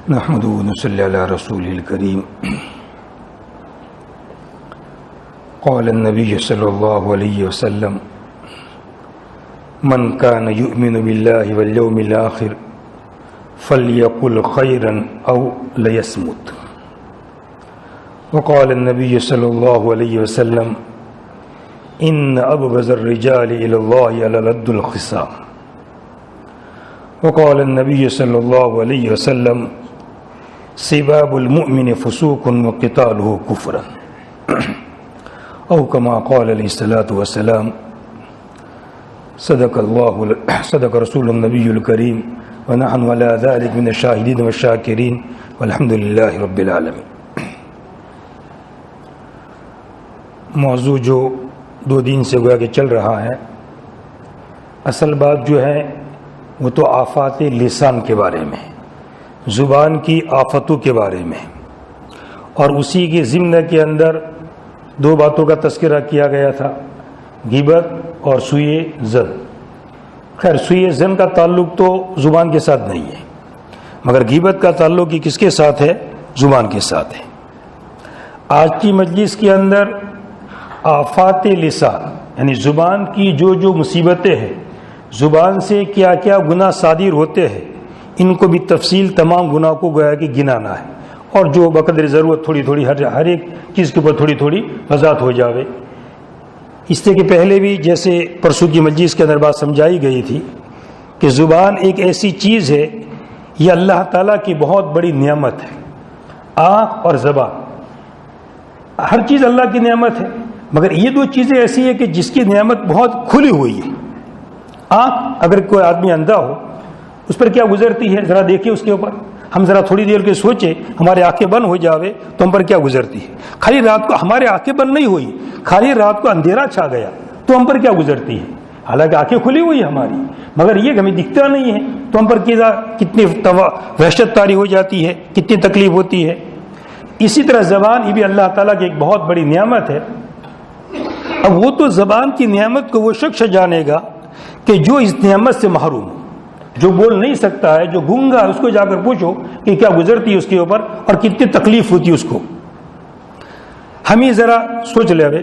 نحمده ونصلي على رسوله الكريم. قال النبي صلى الله عليه وسلم: من كان يؤمن بالله واليوم الآخر فليقل خيرا أو ليصمت. وقال النبي صلى الله عليه وسلم: إن أبغض الرجال إلى الله ألد الخصام. وقال النبي صلى الله عليه وسلم: سباب المؤمن فسوق وقتاله كفر. أو كما قال عليه الصلاة والسلام: صدق رسول النبي الكريم ونحن على ذلك من الشاهدين والشاكرين والحمد لله رب العالمين. موضوع جو 2 دن سے گویا کہ چل رہا ہے، اصل بات جو ہے وہ تو آفات لسان کے بارے میں، زبان کی آفتوں کے بارے میں، اور اسی کے ضمن کے اندر 2 باتوں کا تذکرہ کیا گیا تھا، غیبت اور سوء ظن. خیر، سوء ظن کا تعلق تو زبان کے ساتھ نہیں ہے، مگر غیبت کا تعلق ہی کس کے ساتھ ہے؟ زبان کے ساتھ ہے. آج کی مجلس کے اندر آفات لسان یعنی زبان کی جو مصیبتیں ہیں، زبان سے کیا کیا گناہ صادر ہوتے ہیں، ان کو بھی تفصیل تمام گناہ کو گویا کہ گنانا ہے، اور جو بقدر ضرورت تھوڑی ہر ایک چیز کے اوپر تھوڑی وضاحت ہو جاوے. اس سے کہ پہلے بھی جیسے پرسوں کی مجلس کے اندر بات سمجھائی گئی تھی کہ زبان ایک ایسی چیز ہے، یہ اللہ تعالیٰ کی بہت بڑی نعمت ہے. آنکھ اور زبان، ہر چیز اللہ کی نعمت ہے، مگر یہ 2 چیزیں ایسی ہیں کہ جس کی نعمت بہت کھلی ہوئی ہے. آنکھ، اگر کوئی آدمی اندھا ہو اس پر کیا گزرتی ہے، ذرا دیکھیں اس کے اوپر. ہم ذرا تھوڑی دیر کے سوچیں، ہماری آنکھیں بند ہو جاوے تو ہم پر کیا گزرتی ہے. خالی رات کو ہمارے آنکھیں بند نہیں ہوئی، خالی رات کو اندھیرا چھا گیا تو ہم پر کیا گزرتی ہے. حالانکہ آنکھیں کھلی ہوئی ہے ہماری، مگر یہ ہمیں دکھتا نہیں ہے تو ہم پر کتنی وحشت طاری ہو جاتی ہے، کتنی تکلیف ہوتی ہے. اسی طرح زبان، یہ بھی اللہ تعالیٰ کی ایک بہت بڑی نعمت ہے. اب وہ تو زبان کی نعمت کو وہ شخص جانے گا کہ جو اس نعمت سے محروم ہو، جو بول نہیں سکتا ہے، جو گونگا، اس کو جا کر پوچھو کہ کیا گزرتی ہے اس کے اوپر اور کتنی تکلیف ہوتی ہے اس کو. ہم ہی ذرا سوچ لے،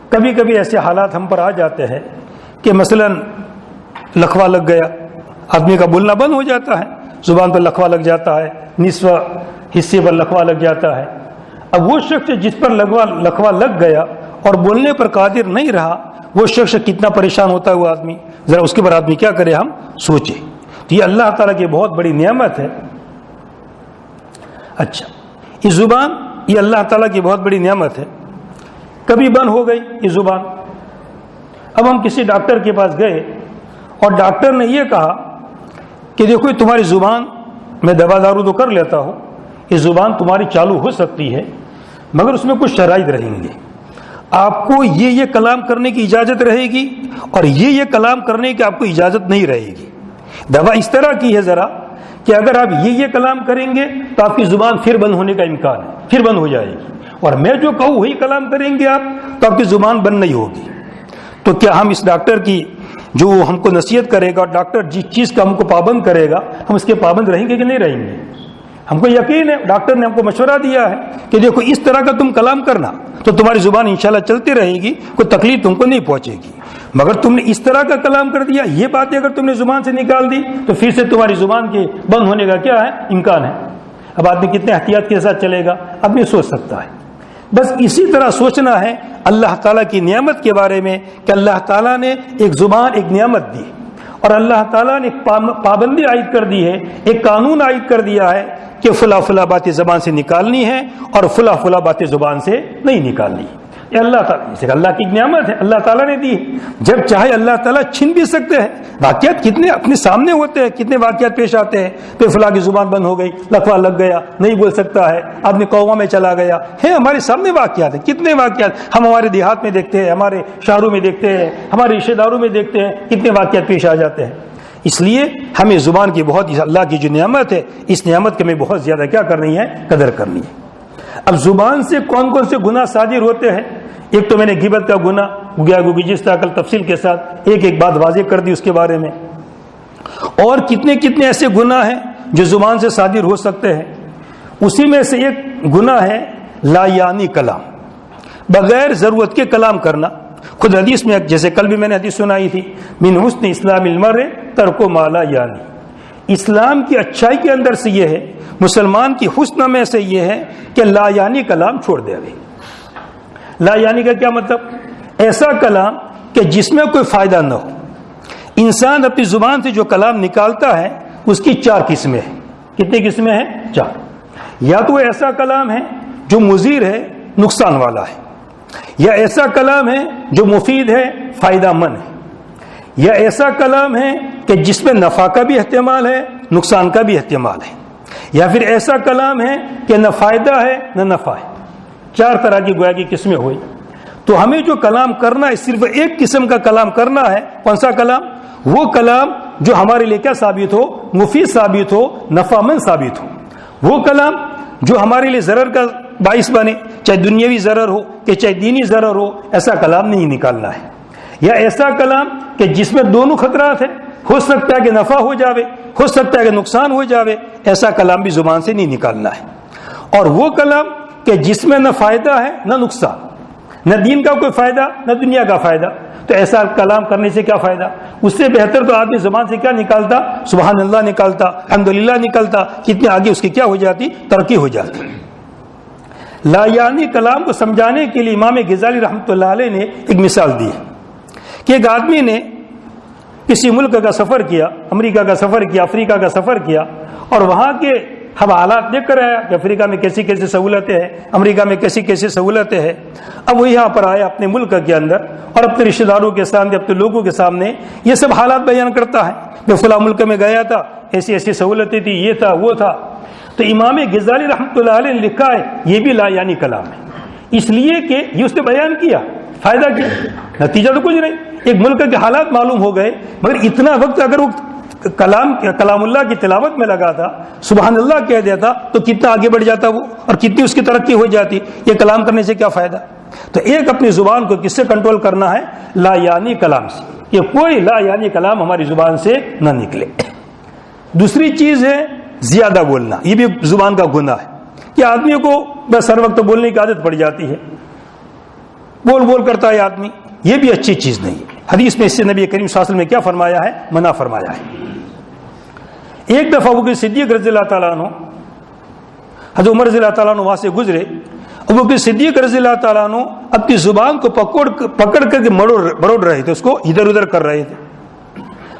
کبھی کبھی ایسے حالات ہم پر آ جاتے ہیں کہ مثلا لکھوا لگ گیا، آدمی کا بولنا بند ہو جاتا ہے، زبان پر لکھوا لگ جاتا ہے، نصف حصے پر لکھوا لگ جاتا ہے. اب وہ شخص جس پر لکھوا لگ گیا اور بولنے پر قادر نہیں رہا، وہ شخص کتنا پریشان ہوتا ہے وہ آدمی. ذرا اس کے بعد آدمی کیا کرے، ہم سوچیں. تو یہ اللہ تعالیٰ کی بہت بڑی نعمت ہے. اچھا، یہ زبان، یہ اللہ تعالیٰ کی بہت بڑی نعمت ہے. کبھی بند ہو گئی یہ زبان. اب ہم کسی ڈاکٹر کے پاس گئے اور ڈاکٹر نے یہ کہا کہ دیکھو تمہاری زبان، میں دوا دارو تو کر لیتا ہوں، یہ زبان تمہاری چالو ہو سکتی ہے، مگر اس میں کچھ شرائط رہیں گے. آپ کو یہ کلام کرنے کی اجازت رہے گی اور یہ کلام کرنے کی آپ کو اجازت نہیں رہے گی. دوا اس طرح کی ہے ذرا کہ اگر آپ یہ کلام کریں گے تو آپ کی زبان پھر بند ہونے کا امکان ہے، پھر بند ہو جائے گی. اور میں جو کہوں وہی کلام کریں گے آپ تو آپ کی زبان بند نہیں ہوگی. تو کیا ہم اس ڈاکٹر کی جو ہم کو نصیحت کرے گا، اور ڈاکٹر جس چیز کا ہم کو پابند کرے گا، ہم اس کے پابند رہیں گے کہ نہیں رہیں گے؟ ہم کو یقین ہے، ڈاکٹر نے ہم کو مشورہ دیا ہے کہ دیکھو اس طرح کا تم کلام کرنا تو تمہاری زبان انشاءاللہ چلتی رہے گی، کوئی تکلیف تم کو نہیں پہنچے گی. مگر تم نے اس طرح کا کلام کر دیا، یہ باتیں اگر تم نے زبان سے نکال دی تو پھر سے تمہاری زبان کے بند ہونے کا کیا ہے، امکان ہے. اب آدمی کتنے احتیاط کے ساتھ چلے گا، آدمی سوچ سکتا ہے. بس اسی طرح سوچنا ہے اللہ تعالیٰ کی نعمت کے بارے میں کہ اللہ تعالیٰ نے ایک زبان، ایک نعمت دی، اور اللہ تعالیٰ نے ایک پابندی عائد کر دی ہے، ایک قانون عائد کر دیا ہے کہ فلاں باتیں زبان سے نکالنی ہے اور فلاں باتیں زبان سے نہیں نکالنی. یہ اللہ تعالیٰ، اسے اللہ کی نعمت ہے، اللہ تعالیٰ نے دی. جب چاہے اللہ تعالیٰ چھین بھی سکتے ہیں. واقعات کتنے اپنے سامنے ہوتے ہیں، کتنے واقعات پیش آتے ہیں کہ فلاں کی زبان بند ہو گئی، لکھوا لگ گیا، نہیں بول سکتا ہے، آدمی کوما میں چلا گیا ہے. ہمارے سامنے واقعات ہیں، کتنے واقعات ہم ہمارے دیہات میں دیکھتے ہیں، ہمارے شہروں میں دیکھتے ہیں، ہمارے رشتہ داروں میں دیکھتے ہیں، کتنے واقعات پیش آ جاتے ہیں. اس لیے ہمیں زبان کی بہت، اللہ کی جو نعمت ہے، اس نعمت کی ہمیں بہت زیادہ کیا کرنی ہے، قدر کرنی ہے. اب زبان سے کون کون سے گناہ صادر ہوتے ہیں؟ ایک تو میں نے غیبت کا گناہ گویا گوگی جس طرح کل تفصیل کے ساتھ ایک بات واضح کر دی اس کے بارے میں. اور کتنے کتنے ایسے گناہ ہیں جو زبان سے صادر ہو سکتے ہیں. اسی میں سے ایک گناہ ہے لا یعنی کلام، بغیر ضرورت کے کلام کرنا. خود حدیث میں جیسے کل بھی میں نے حدیث سنائی تھی، من حسن اسلام المرء ترک ما لا یعنی. اسلام کی اچھائی کے اندر سے یہ ہے، مسلمان کی حسن میں سے یہ ہے کہ لا یعنی کلام چھوڑ دے. ابھی لا یعنی کا کیا مطلب؟ ایسا کلام کہ جس میں کوئی فائدہ نہ ہو. انسان اپنی زبان سے جو کلام نکالتا ہے اس کی 4 قسمیں ہیں. کتنی قسمیں ہیں؟ 4. یا تو ایسا کلام ہے جو مضر ہے، نقصان والا ہے، یا ایسا کلام ہے جو مفید ہے، فائدہ مند ہے، یا ایسا کلام ہے کہ جس میں نفع کا بھی احتمال ہے، نقصان کا بھی احتمال ہے، یا پھر ایسا کلام ہے کہ نہ فائدہ ہے نہ نفع ہے. 4 طرح کی گویا کی قسمیں ہوئی. تو ہمیں جو کلام کرنا ہے صرف ایک قسم کا کلام کرنا ہے. کون سا کلام؟ وہ کلام جو ہمارے لیے کیا ثابت ہو؟ مفید ثابت ہو، نفع مند ثابت ہو. وہ کلام جو ہمارے لیے ضرر کا باعث بنے، چاہے دنیاوی ضرر ہو کہ چاہے دینی ضرر ہو، ایسا کلام نہیں نکالنا ہے. یا ایسا کلام کہ جس میں دونوں خطرات ہیں، ہو سکتا ہے کہ نفع ہو جاوے، ہو سکتا ہے کہ نقصان ہو جاوے، ایسا کلام بھی زبان سے نہیں نکالنا ہے. اور وہ کلام کہ جس میں نہ فائدہ ہے نہ نقصان، نہ دین کا کوئی فائدہ نہ دنیا کا فائدہ، تو ایسا کلام کرنے سے کیا فائدہ؟ اس سے بہتر تو آدمی زبان سے کیا نکالتا؟ سبحان اللہ نکالتا، الحمدللہ نکالتا، کتنے آگے اس کی کیا ہو جاتی؟ ترقی ہو جاتی. لا یعنی کلام کو سمجھانے کے لیے امام غزالی رحمۃ اللہ علیہ نے ایک مثال دی ہے کہ ایک آدمی نے کسی ملک کا سفر کیا، امریکہ کا سفر کیا، افریقہ کا سفر کیا، اور وہاں کے ہم حالات دیکھ کر آیا کہ افریقہ میں کیسی کیسی سہولتیں ہیں، امریکہ میں کیسی کیسی سہولتیں ہیں. اب وہ یہاں پر آیا اپنے ملک کے اندر اور اپنے رشتہ داروں کے سامنے، اپنے لوگوں کے سامنے یہ سب حالات بیان کرتا ہے. میں فلاں ملک میں گیا تھا، ایسی ایسی سہولتیں تھی، یہ تھا وہ تھا. تو امام غزالی رحمۃ اللہ علیہ نے لکھا ہے یہ بھی لا یعنی کلام ہے، اس لیے کہ یہ اس نے بیان کیا، فائدہ کیا؟ نتیجہ تو کچھ نہیں. ایک ملک کے حالات معلوم ہو گئے، مگر اتنا وقت اگر وہ کلام اللہ کی تلاوت میں لگا تھا، سبحان اللہ کہہ دیتا، تو کتنا آگے بڑھ جاتا وہ، اور کتنی اس کی ترقی ہو جاتی. یہ کلام کرنے سے کیا فائدہ؟ تو ایک اپنی زبان کو کس سے کنٹرول کرنا ہے؟ لا یعنی کلام سے، کہ کوئی لا یعنی کلام ہماری زبان سے نہ نکلے. دوسری چیز ہے زیادہ بولنا. یہ بھی زبان کا گناہ ہے کہ آدمی کو بس ہر وقت بولنے کی عادت پڑ جاتی ہے، بول کرتا ہے آدمی. یہ بھی اچھی چیز نہیں ہے. حدیث میں اس سے نبی کریم صلی اللہ علیہ وسلم نے کیا فرمایا ہے؟ منع فرمایا ہے. ایک دفعہ ابوبکر صدیق رضی اللہ تعالیٰ عنہ، حضرت عمر رضی اللہ تعالیٰ عنہ وہاں سے گزرے. ابوبکر صدیق رضی اللہ تعالیٰ عنہ اپنی زبان کو پکڑ کر کے بروڑ رہے تھے، اس کو ادھر ادھر کر رہے تھے.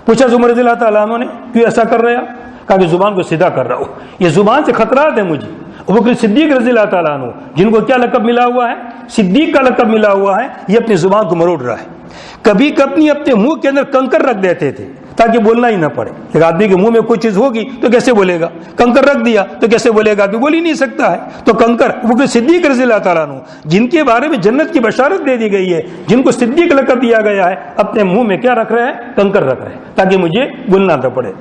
پوچھا عمر رضی اللہ تعالیٰ عنہ نے کیوں ایسا کر رہے ہیں؟ کہا کہ زبان کو سیدھا کر رہا ہوں، یہ زبان سے خطرات ہیں مجھے. ابوبکر صدیق رضی اللہ تعالیٰ عنہ جن کو کیا لقب ملا ہوا ہے؟ صدیق کا لقب ملا ہوا ہے. یہ اپنی زبان کو مروڑ رہا ہے. کبھی کبھی اپنے منہ کے اندر کنکر رکھ دیتے تھے تاکہ بولنا ہی نہ پڑے. ایک آدمی کے منہ میں کوئی چیز ہوگی تو کیسے بولے گا؟ کنکر رکھ دیا تو کیسے بولے گا؟ آدمی بول ہی نہیں سکتا ہے. تو کنکر ابوبکر صدیق رضی اللہ تعالیٰ عنہ جن کے بارے میں جنت کی بشارت دے دی گئی ہے، جن کو صدیق لقب دیا گیا ہے، اپنے منہ میں کیا رکھ رہے ہیں؟ کنکر رکھ رہے ہیں تاکہ مجھے بولنا نہ پڑے.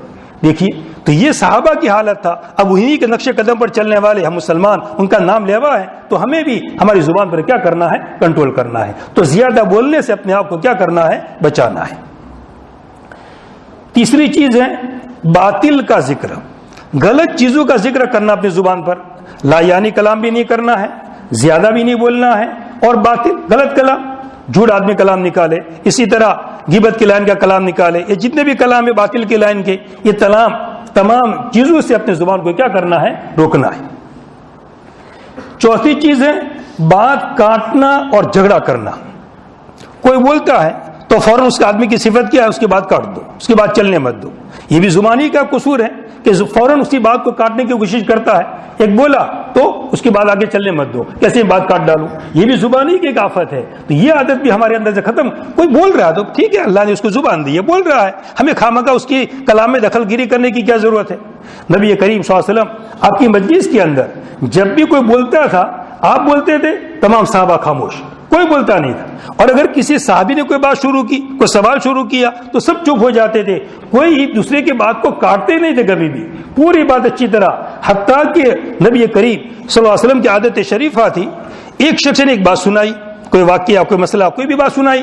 دیکھیے تو یہ صحابہ کی حالت تھا. اب انہی کے نقش قدم پر چلنے والے ہم مسلمان، ان کا نام لیوا ہے، تو ہمیں بھی ہماری زبان پر کیا کرنا ہے؟ کنٹرول کرنا ہے. تو زیادہ بولنے سے اپنے آپ کو کیا کرنا ہے؟ بچانا ہے. تیسری چیز ہے باطل کا ذکر، غلط چیزوں کا ذکر کرنا اپنی زبان پر. لا یعنی کلام بھی نہیں کرنا ہے، زیادہ بھی نہیں بولنا ہے، اور باطل غلط کلام، جھوٹ آدمی کلام نکالے، اسی طرح غیبت کی لائن کا کلام نکالے، یہ جتنے بھی کلام ہے باطل کی لائن کے، یہ تمام چیزوں سے اپنے زبان کو کیا کرنا ہے؟ روکنا ہے. چوتھی چیز ہے بات کاٹنا اور جھگڑا کرنا. کوئی بولتا ہے تو فوراً اس آدمی کی صفت کیا ہے؟ اس کی بات کاٹ دو، اس کی بات چلنے مت دو. یہ بھی زبانی کا قصور ہے کہ فوراً اس کی بات کو کاٹنے کی کوشش کرتا ہے. ایک بولا تو اس کی بات آگے چلنے مت دو، کیسے بات کاٹ ڈالوں. یہ بھی زبانی کی ایک آفت ہے. تو یہ عادت بھی ہمارے اندر سے ختم. کوئی بول رہا ہے تو ٹھیک ہے، اللہ نے اس کو زبان دی ہے، بول رہا ہے، ہمیں خامخواہ اس کی کلام میں دخل گیری کرنے کی کیا ضرورت ہے؟ نبی کریم صلی اللہ علیہ وسلم آپ کی مجلس کے اندر جب بھی کوئی بولتا تھا آپ بولتے تھے، تمام صحابہ خاموش، کوئی بولتا نہیں تھا. اور اگر کسی صحابی نے کوئی بات شروع کی، کوئی سوال شروع کیا، تو سب چپ ہو جاتے تھے. کوئی ایک دوسرے کی بات کو کاٹتے نہیں تھے کبھی بھی، پوری بات اچھی طرح. حتیٰ کہ نبی کریم صلی اللہ علیہ وسلم کی عادت شریفہ تھی، ایک شخص نے ایک بات سنائی، کوئی واقعہ، کوئی مسئلہ، کوئی بھی بات سنائی.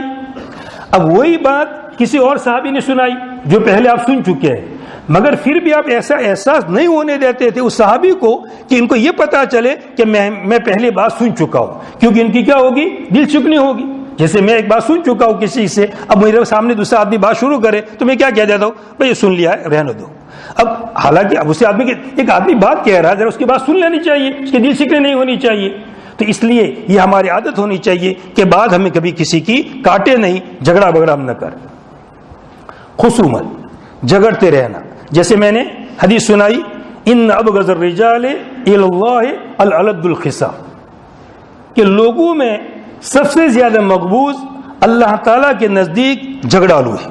اب وہی بات کسی اور صحابی نے سنائی جو پہلے آپ سن چکے ہیں، مگر پھر بھی آپ ایسا احساس نہیں ہونے دیتے تھے اس صحابی کو کہ ان کو یہ پتا چلے کہ میں پہلی بات سن چکا ہوں، کیونکہ ان کی کیا ہوگی، دل چکنی ہوگی. جیسے میں ایک بات سن چکا ہوں کسی سے، اب میرے سامنے دوسرا آدمی بات شروع کرے تو میں کیا کہہ دیتا ہوں، بھائی یہ سن لیا ہے رہنے دو. اب حالانکہ اب اسے آدمی ایک آدمی بات کہہ رہا ہے، ذرا اس کی بات سن لینی چاہیے، اس کے دل چکنی نہیں ہونی چاہیے. تو اس لیے یہ ہماری عادت ہونی چاہیے کہ بعد ہمیں کبھی کسی کی کاٹے نہیں، جھگڑا بگڑا ہم نہ کریں. خصومت، جھگڑتے رہنا. جیسے میں نے حدیث سنائی، ان ابغض الرجال الی اللہ الالد الخصام، کہ لوگوں میں سب سے زیادہ مقبوض اللہ تعالیٰ کے نزدیک جھگڑالو ہے.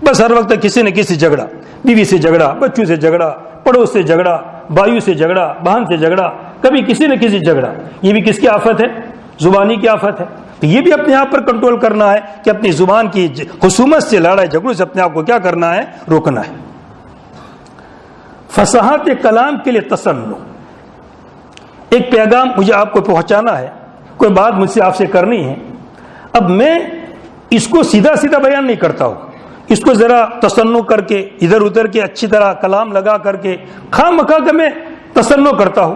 بس ہر وقت کسی نہ کسی جھگڑا، بیوی سے جھگڑا، بچوں سے جھگڑا، پڑوس سے جھگڑا، بھائیوں سے جھگڑا، بہن سے جھگڑا، کبھی کسی نہ کسی جھگڑا. یہ بھی کس کی آفت ہے؟ زبانی کی آفت ہے. تو یہ بھی اپنے آپ پر کنٹرول کرنا ہے کہ اپنی زبان کی خصومت سے، لڑائی جھگڑوں سے اپنے آپ کو کیا کرنا ہے، روکنا ہے. فصاحت کلام کے لیے تصنع، ایک پیغام مجھے آپ کو پہنچانا ہے، کوئی بات مجھ سے آپ سے کرنی ہے. اب میں اس کو سیدھا سیدھا بیان نہیں کرتا ہوں، اس کو ذرا تصنع کر کے، ادھر ادھر کے اچھی طرح کلام لگا کر کے خواہ مخواہ کا میں تصنع کرتا ہوں.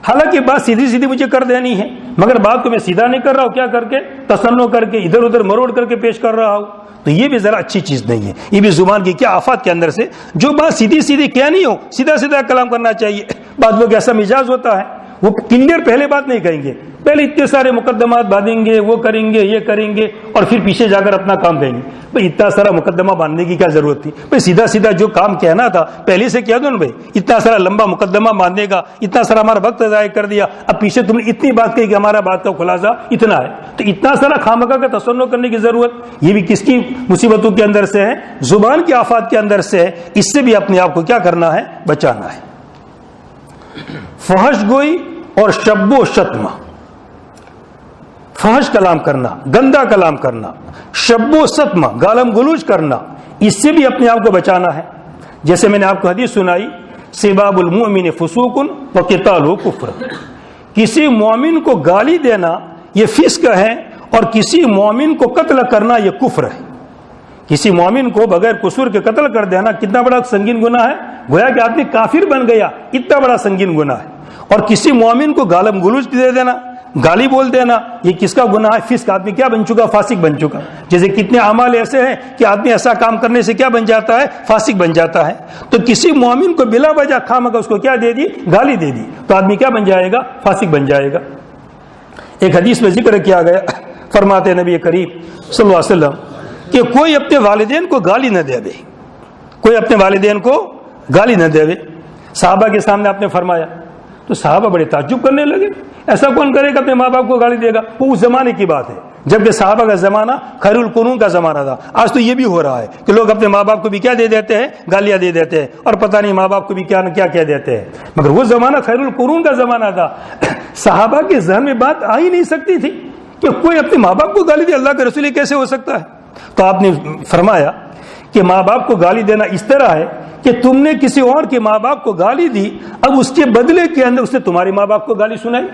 حالانکہ بات سیدھی سیدھی مجھے کر دینی ہے، مگر بات کو میں سیدھا نہیں کر رہا ہوں، کیا کر کے، تصنع کر کے، ادھر ادھر مروڑ کر کے پیش کر رہا ہوں. تو یہ بھی ذرا اچھی چیز نہیں ہے. یہ بھی زبان کی کیا آفات کے اندر سے، جو بات سیدھی سیدھی کیا نہیں ہو، سیدھا سیدھا کلام کرنا چاہیے. بعض لوگ ایسا مزاج ہوتا ہے، وہ کلیئر پہلے بات نہیں کہیں گے، پہلے اتنے سارے مقدمات باندھیں گے، وہ کریں گے، یہ کریں گے، اور پھر پیچھے جا کر اپنا کام کہیں گے. بھائی اتنا سارا مقدمہ باندھنے کی کیا ضرورت تھی؟ بھائی سیدھا سیدھا جو کام کہنا تھا پہلے سے کہہ دو نا. بھائی اتنا سارا لمبا مقدمہ باندھنے کا، اتنا سارا ہمارا وقت ضائع کر دیا، اب پیچھے تم نے اتنی بات کہی کہ ہمارا بات کا خلاصہ اتنا ہے. تو اتنا سارا خامخواہ کا تصنع کرنے کی ضرورت، یہ بھی کس کی مصیبتوں کے اندر سے ہے؟ زبان کی آفات کے اندر سے ہے. اس سے بھی اپنے آپ کو کیا کرنا ہے؟ بچانا ہے. فحش گوئی اور شب و شتم، فحش کلام کرنا، گندا کلام کرنا، شب و شتم، گالم گلوچ کرنا، اس سے بھی اپنے آپ کو بچانا ہے. جیسے میں نے آپ کو حدیث سنائی، سباب المؤمن فسوق وقتالہ کفر، کسی مومن کو گالی دینا یہ فسق ہے، اور کسی مومن کو قتل کرنا یہ کفر ہے. کسی مومن کو بغیر قصور کے قتل کر دینا کتنا بڑا سنگین گناہ ہے، گویا کہ آدمی کافر بن گیا، اتنا بڑا سنگین گناہ ہے. اور کسی مومن کو گالم گلوچ دے دینا، گالی بول دینا، یہ کس کا گناہ ہے؟ فسق. آدمی کیا بن چکا؟ فاسق بن چکا. جیسے کتنے اعمال ایسے ہیں کہ آدمی ایسا کام کرنے سے کیا بن جاتا ہے؟ فاسق بن جاتا ہے. تو کسی مومن کو بلا وجہ خامخواہ اس کو کیا دے دی؟ گالی دے دی، تو آدمی کیا بن جائے گا؟ فاسق بن جائے گا. ایک حدیث میں ذکر کیا گیا، فرماتے نبی کریم صلی اللہ علیہ وسلم کہ کوئی اپنے والدین کو گالی نہ دے. کوئی اپنے والدین کو گالی نہ دے. صحابہ کے سامنے آپ نے فرمایا تو صحابہ بڑے تعجب کرنے لگے، ایسا کون کرے گا اپنے ماں باپ کو گالی دے گا؟ وہ اس زمانے کی بات ہے، جبکہ صحابہ کا زمانہ خیر القرون کا زمانہ تھا. آج تو یہ بھی ہو رہا ہے کہ لوگ اپنے ماں باپ کو بھی کیا دے دیتے ہیں؟ گالیاں دے دیتے ہیں، اور پتہ نہیں ماں باپ کو بھی کیا کیا کہہ دیتے ہیں. مگر وہ زمانہ خیر القرون کا زمانہ تھا. صحابہ کے ذہن میں بات آ ہی نہیں سکتی تھی کہ کوئی اپنے ماں باپ کو گالی دے. اللہ کے رسول کیسے ہو سکتا ہے؟ تو آپ نے فرمایا کہ ماں باپ کو گالی دینا اس طرح ہے کہ تم نے کسی اور کے ماں باپ کو گالی دی، اب اس کے بدلے کے اندر اس نے تمہارے ماں باپ کو گالی سنائی.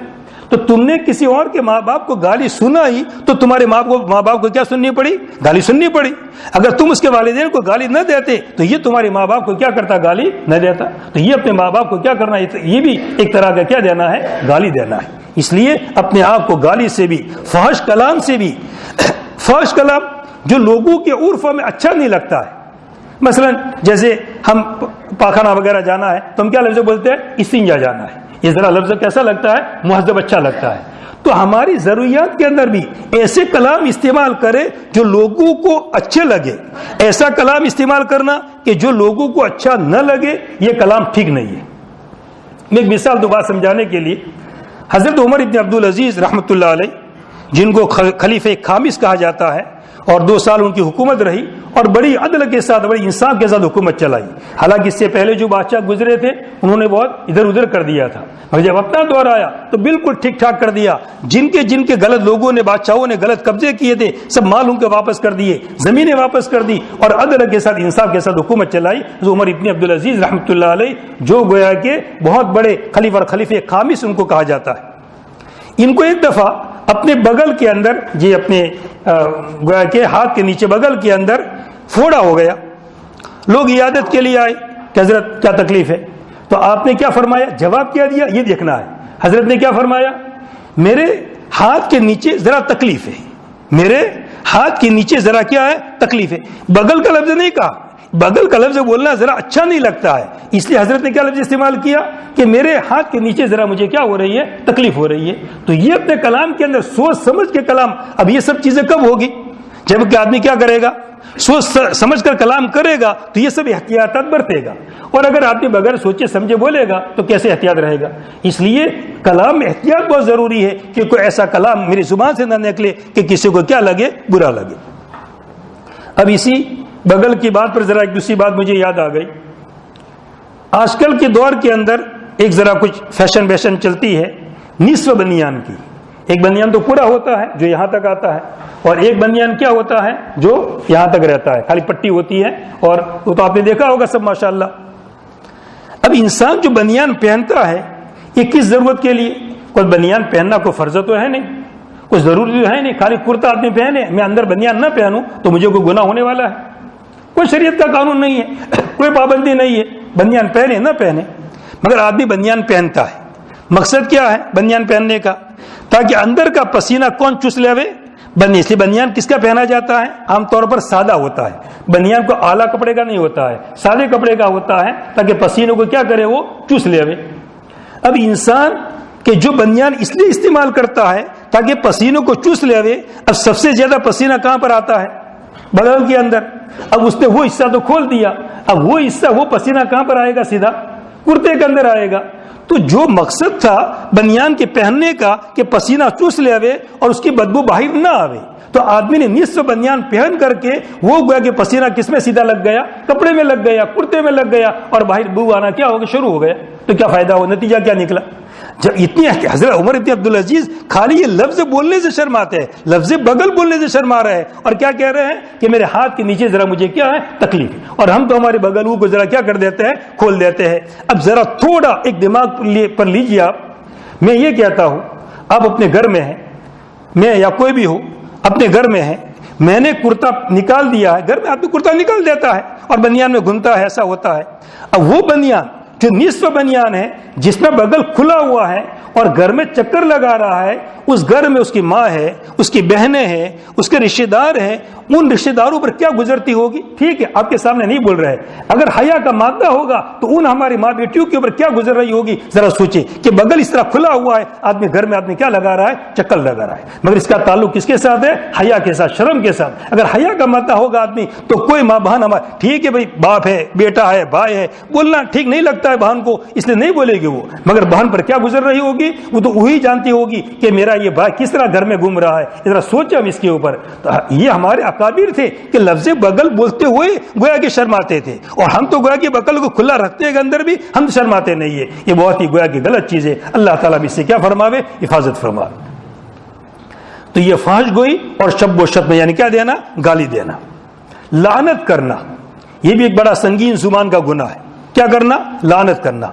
تو تم نے کسی اور کے ماں باپ کو گالی سنائی تو تمہارے ماں باپ کو کیا سننی پڑی؟ گالی سننی پڑی. اگر تم اس کے والدین کو گالی نہ دیتے تو یہ تمہارے ماں باپ کو کیا کرتا؟ گالی نہ دیتا. تو یہ اپنے ماں باپ کو کیا کرنا ہے؟ یہ بھی ایک طرح کا کیا دینا ہے؟ گالی دینا ہے. اس لیے اپنے آپ کو گالی سے بھی، فحش کلام سے بھی، فحش کلام جو لوگوں کے عرف میں اچھا نہیں لگتا ہے. مثلا جیسے ہم پاخانہ وغیرہ جانا ہے تو ہم کیا لفظ بولتے ہیں؟ استنجا جانا ہے. یہ ذرا لفظ کیسا لگتا ہے؟ مہذب، اچھا لگتا ہے. تو ہماری ضروریات کے اندر بھی ایسے کلام استعمال کرے جو لوگوں کو اچھے لگے. ایسا کلام استعمال کرنا کہ جو لوگوں کو اچھا نہ لگے، یہ کلام ٹھیک نہیں ہے. میں ایک مثال دو بات سمجھانے کے لیے، حضرت عمر ابن عبدالعزیز رحمۃ اللہ علیہ، جن کو خلیفہ خامس کہا جاتا ہے، اور 2 سال ان کی حکومت رہی، اور بڑی عدل کے ساتھ، بڑی انصاف کے ساتھ حکومت چلائی. حالانکہ اس سے پہلے جو بادشاہ گزرے تھے انہوں نے بہت ادھر ادھر کر دیا تھا، مگر جب اپنا دور آیا تو بالکل ٹھیک ٹھاک کر دیا. جن کے غلط لوگوں نے، بادشاہوں نے غلط قبضے کیے تھے، سب مال ان کے واپس کر دیے، زمینیں واپس کر دی، اور عدل کے ساتھ، انصاف کے ساتھ حکومت چلائی. عمر ابن عبدالعزیز رحمۃ اللہ علیہ، جو گویا کہ بہت بڑے خلیفہ اور خلیفہ خامس ان کو کہا جاتا ہے. ان کو ایک دفعہ اپنے بغل کے اندر، جی اپنے گویا کے ہاتھ کے نیچے بغل کے اندر پھوڑا ہو گیا. لوگ عیادت کے لیے آئے کہ حضرت کیا تکلیف ہے؟ تو آپ نے کیا فرمایا، جواب کیا دیا، یہ دیکھنا ہے۔ حضرت نے کیا فرمایا، میرے ہاتھ کے نیچے ذرا تکلیف ہے، میرے ہاتھ کے نیچے ذرا کیا ہے، تکلیف ہے۔ بغل کا لفظ نہیں کہا، بغل کا لفظ بولنا ذرا اچھا نہیں لگتا ہے، اس لیے حضرت نے کیا لفظ استعمال کیا کہ میرے ہاتھ کے نیچے ذرا مجھے کیا ہو رہی ہے، تکلیف ہو رہی ہے۔ تو یہ اپنے کلام کے اندر سوچ سمجھ کے کلام، اب یہ سب چیزیں کب ہوگی؟ جب کہ آدمی کیا کرے گا، سوچ سمجھ کر کلام کرے گا تو یہ سب احتیاطات برتے گا، اور اگر آدمی بغیر سوچے سمجھے بولے گا تو کیسے احتیاط رہے گا؟ اس لیے کلام میں احتیاط بہت ضروری ہے کہ کوئی ایسا کلام میری زبان سے نہ نکلے کہ کسی کو کیا لگے، برا لگے۔ اب اسی بغل کی بات پر ذرا ایک دوسری بات مجھے یاد آ گئی۔ آج کل کے دور کے اندر ایک ذرا کچھ فیشن چلتی ہے نصف بنیان کی۔ ایک بنیان تو پورا ہوتا ہے جو یہاں تک آتا ہے، اور ایک بنیان کیا ہوتا ہے جو یہاں تک رہتا ہے، خالی پٹی ہوتی ہے، اور وہ تو آپ نے دیکھا ہوگا سب ماشاءاللہ۔ اب انسان جو بنیان پہنتا ہے یہ کس ضرورت کے لیے؟ کوئی بنیان پہننا کوئی فرض تو ہے نہیں، کوئی ضروری تو ہے نہیں، خالی کرتا آدمی پہنے میں اندر بنیان نہ پہنوں تو مجھے کوئی گناہ ہونے والا ہے؟ کوئی شریعت کا قانون نہیں ہے، کوئی پابندی نہیں ہے بنیان پہنے نہ پہنے، مگر آدمی بنیان پہنتا ہے۔ مقصد کیا ہے بنیان پہننے کا؟ تاکہ اندر کا پسینہ کون چوس لے بنی۔ اس لیے بنیان کس کا پہنا جاتا ہے؟ عام طور پر سادہ ہوتا ہے، بنیان کو اعلیٰ کپڑے کا نہیں ہوتا ہے، سادے کپڑے کا ہوتا ہے تاکہ پسینے کو کیا کرے، وہ چوس لے۔ اب انسان کہ جو بنیان اس لیے استعمال کرتا ہے تاکہ پسینوں کو چوس لے، اب سب سے زیادہ پسینہ کہاں پر آتا ہے؟ بغل کے اندر۔ اب اس نے وہ حصہ تو کھول دیا، اب وہ حصہ وہ پسینہ کہاں پر آئے گا؟ سیدھا کرتے کے اندر آئے گا۔ تو جو مقصد تھا بنیان کے پہننے کا کہ پسینہ چوس لے اور اس کی بدبو باہر نہ آوے، تو آدمی نے نصف بنیان پہن کر کے وہ گویا کہ پسینہ کس میں سیدھا لگ گیا؟ کپڑے میں لگ گیا، کرتے میں لگ گیا، اور باہر بو آنا کیا ہو گیا؟ شروع ہو گیا۔ تو کیا فائدہ ہو؟ نتیجہ کیا نکلا؟ جب اتنی حضرت عمر ابن عبدالعزیز خالی یہ لفظ بولنے سے شرماتے ہیں، لفظ بغل بولنے سے شرما رہے ہیں، اور کیا کہہ رہے ہیں کہ میرے ہاتھ کے نیچے ذرا مجھے کیا ہے، تکلیف ہے، اور ہم تو ہمارے بغلوں کو ذرا کیا کر دیتے ہیں، کھول دیتے ہیں۔ اب ذرا تھوڑا ایک دماغ پر لیجیے آپ، میں یہ کہتا ہوں آپ اپنے گھر میں ہیں، میں یا کوئی بھی ہو اپنے گھر میں ہے، میں نے کرتا نکال دیا ہے، گھر میں آدمی کرتا نکال دیتا ہے اور بنیان میں گھومتا ہے، ایسا ہوتا ہے۔ اب وہ بنیان جو نصف بنیان ہے جس میں بغل کھلا ہوا ہے اور گھر میں چکر لگا رہا ہے، اس گھر میں اس کی ماں ہے، اس کی بہنیں ہیں، اس کے رشتہ دار ہیں، ان رشتہ داروں پر کیا گزرتی ہوگی؟ ٹھیک ہے آپ کے سامنے نہیں بول رہے، اگر حیا کا مادہ ہوگا تو ان ہماری ماں بیٹیوں کے اوپر کیا گزر رہی ہوگی؟ ذرا سوچیں کہ بغل اس طرح کھلا ہوا ہے، آدمی گھر میں آدمی کیا لگا رہا ہے؟ چکر لگا رہا ہے، مگر اس کا تعلق کس کے ساتھ ہے؟ حیا کے ساتھ، شرم کے ساتھ۔ اگر حیا کا مادہ ہوگا آدمی تو کوئی ماں بہن ہمارا ٹھیک ہے بھائی، باپ ہے، بیٹا ہے، بھائی ہے، بولنا ٹھیک نہیں لگتا ہے بہن کو، اس لیے نہیں بولے گی وہ، مگر بہن پر کیا گزر رہی ہوگی؟ وہ تو وہی جانتی ہوگی کہ میرا یہ بھائی کس طرح گھر میں گھوم رہا ہے، ذرا سوچیں ہم اس کے اوپر۔ تو یہ ہمارے اکابر تھے کہ لفظ بغل بولتے ہوئے گویا کہ شرماتے تھے، اور ہم تو گویا کہ بغل کو کھلا رکھتے ہیں اندر بھی ہم شرماتے نہیں ہے۔ یہ بہت ہی گویا کہ غلط چیز ہے، اللہ تعالیٰ بھی اس سے کیا فرماوے؟ حفاظت فرماوے۔ تو یہ فحش گوئی اور شب و شتم یعنی کیا دینا؟ گالی دینا، لعنت کرنا، یہ بھی ایک بڑا سنگین زبان کا گناہ ہے۔ کیا کرنا؟ لعنت کرنا۔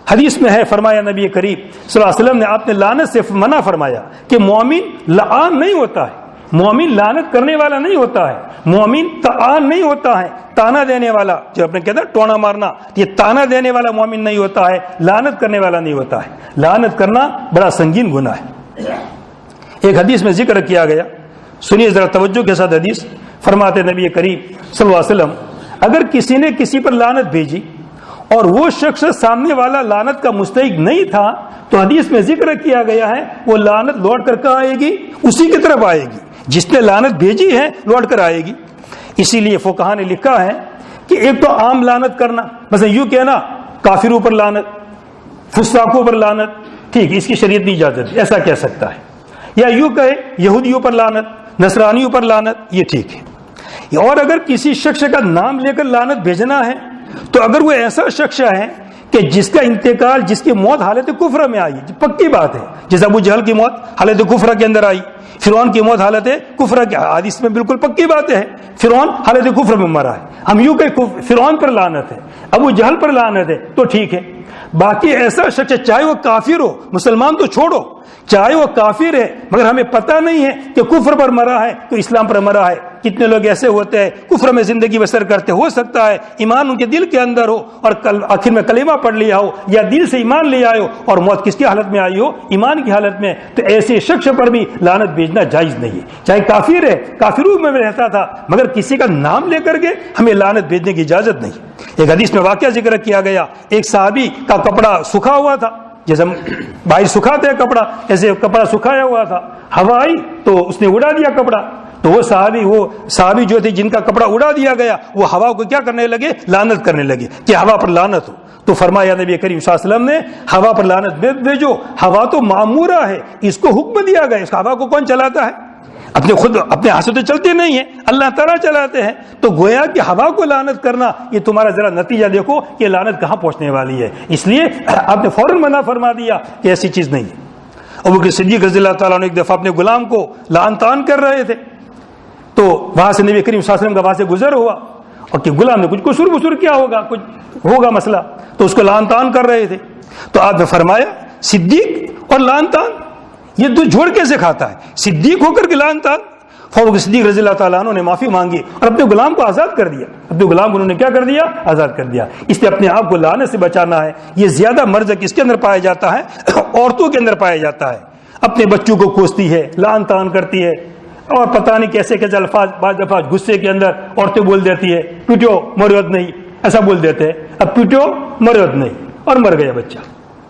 حدیث میں ہے، فرمایا نبی کریم صلی اللہ علیہ وسلم نے، آپ نے لعنت سے منع فرمایا کہ مومن لعان نہیں ہوتا ہے، مومن لعنت کرنے والا نہیں ہوتا ہے، مومن طعان نہیں ہوتا ہے، تانا دینے والا، جو اپنے کہتے ہیں ٹونا مارنا، یہ تانا دینے والا مومن نہیں ہوتا ہے، لعنت کرنے والا نہیں ہوتا ہے۔ لعنت کرنا بڑا سنگین گناہ ہے۔ ایک حدیث میں ذکر کیا گیا، سنیے ذرا توجہ کے ساتھ حدیث، فرماتے نبی کریم صلی اللہ علیہ وسلم، اگر کسی نے کسی پر لعنت بھیجی اور وہ شخص سامنے والا لعنت کا مستحق نہیں تھا، تو حدیث میں ذکر کیا گیا ہے وہ لعنت لوٹ کر کہاں آئے گی؟ اسی کی طرف آئے گی جس نے لعنت بھیجی ہے، لوٹ کر آئے گی۔ اسی لیے فقہاء نے لکھا ہے کہ ایک تو عام لعنت کرنا، مثلا یوں کہنا کافروں پر لعنت، فساقوں پر لعنت، ٹھیک، اس کی شریعت نہیں اجازت، ایسا کہہ سکتا ہے، یا یوں کہے یہودیوں پر لعنت، نصرانیوں پر لعنت، یہ ٹھیک ہے۔ اور اگر کسی شخص کا نام لے کر لعنت بھیجنا ہے تو اگر وہ ایسا شخص ہے کہ جس کا انتقال، جس کی موت حالت کفر میں آئی، پکی بات ہے، جیسے ابو جہل کی موت حالت کفر کے اندر آئی، فرعون کی موت حالت کفر کے، حدیث میں بالکل پکی بات ہے، فرعون حالت کفر میں مرا ہے، ہم یوں کہ فرعون پر لعنت ہے، ابو جہل پر لعنت ہے، تو ٹھیک ہے۔ باقی ایسا شخص چاہے وہ کافر ہو، مسلمان تو چھوڑو، چاہے وہ کافر ہے مگر ہمیں پتہ نہیں ہے کہ کفر پر مرا ہے کہ اسلام پر مرا ہے، کتنے لوگ ایسے ہوتے ہیں کفر میں زندگی بسر کرتے، ہو سکتا ہے ایمان ان کے دل کے اندر ہو اور آخر میں کلمہ پڑھ لیا ہو یا دل سے ایمان لے آئے ہو اور موت کس کی حالت میں آئی ہو؟ ایمان کی حالت میں، تو ایسے شخص پر بھی لعنت بھیجنا جائز نہیں ہے، چاہے کافر ہے، کافروں میں رہتا تھا، مگر کسی کا نام لے کر کے ہمیں لعنت بھیجنے کی اجازت نہیں۔ ایک حدیث میں واقعہ ذکر کیا گیا، ایک صحابی کا کپڑا سکھا ہوا تھا، جیسے ہم باہر سکھاتے ہیں کپڑا، ایسے کپڑا سکھایا ہوا تھا، ہوا آئی تو اس نے اڑا دیا کپڑا، تو وہ صحابی جو تھے جن کا کپڑا اڑا دیا گیا وہ ہوا کو کیا کرنے لگے؟ لعنت کرنے لگے کہ ہوا پر لعنت ہو۔ تو فرمایا نبی کریم صلی اللہ علیہ وسلم نے ہوا پر لعنت بھیجو، ہوا تو معمورہ ہے، اس کو حکم دیا گیا، اس ہوا کو کون چلاتا ہے؟ اپنے ہاتھ سے تو چلتے نہیں ہیں، اللہ تعالیٰ چلاتے ہیں، تو گویا کہ ہوا کو لعنت کرنا، یہ تمہارا ذرا نتیجہ دیکھو کہ لعنت کہاں پہنچنے والی ہے، اس لیے آپ نے فوراً منع فرما دیا کہ ایسی چیز نہیں ہے۔ ابو بکر صدیق رضی اللہ تعالیٰ نے ایک دفعہ اپنے غلام کو لعن طعن کر رہے تھے، تو وہاں سے نبی کریم صلی اللہ علیہ وسلم کا وہاں سے گزر ہوا اور کہ غلام نے کچھ قصور بصور کیا ہوگا، کچھ ہوگا مسئلہ، تو اس کو لعن طعن کر رہے تھے، تو آپ نے فرمایا صدیق اور لعن طعن یہ دو جوڑ کیسے کھاتا ہے؟ صدیق ہو کر کے لعن طعن۔ فاروق صدیق رضی اللہ تعالیٰ عنہ نے معافی مانگی اور اپنے غلام کو آزاد کر دیا، اپنے غلام کو انہوں نے کیا کر دیا؟ آزاد کر دیا۔ اس لیے اپنے آپ کو لعنت سے بچانا ہے۔ یہ زیادہ مرض کس کے اندر پایا جاتا ہے؟ عورتوں کے اندر پایا جاتا ہے، اپنے بچوں کو کوستی ہے، لعن طعن کرتی ہے، اور پتہ نہیں کیسے کیسے الفاظ، بعض دفعہ غصے کے اندر عورتیں بول دیتی ہے پیٹو مرود نہیں، ایسا بول دیتے ہیں، اب پیٹو مرود نہیں، اور مر گیا بچہ،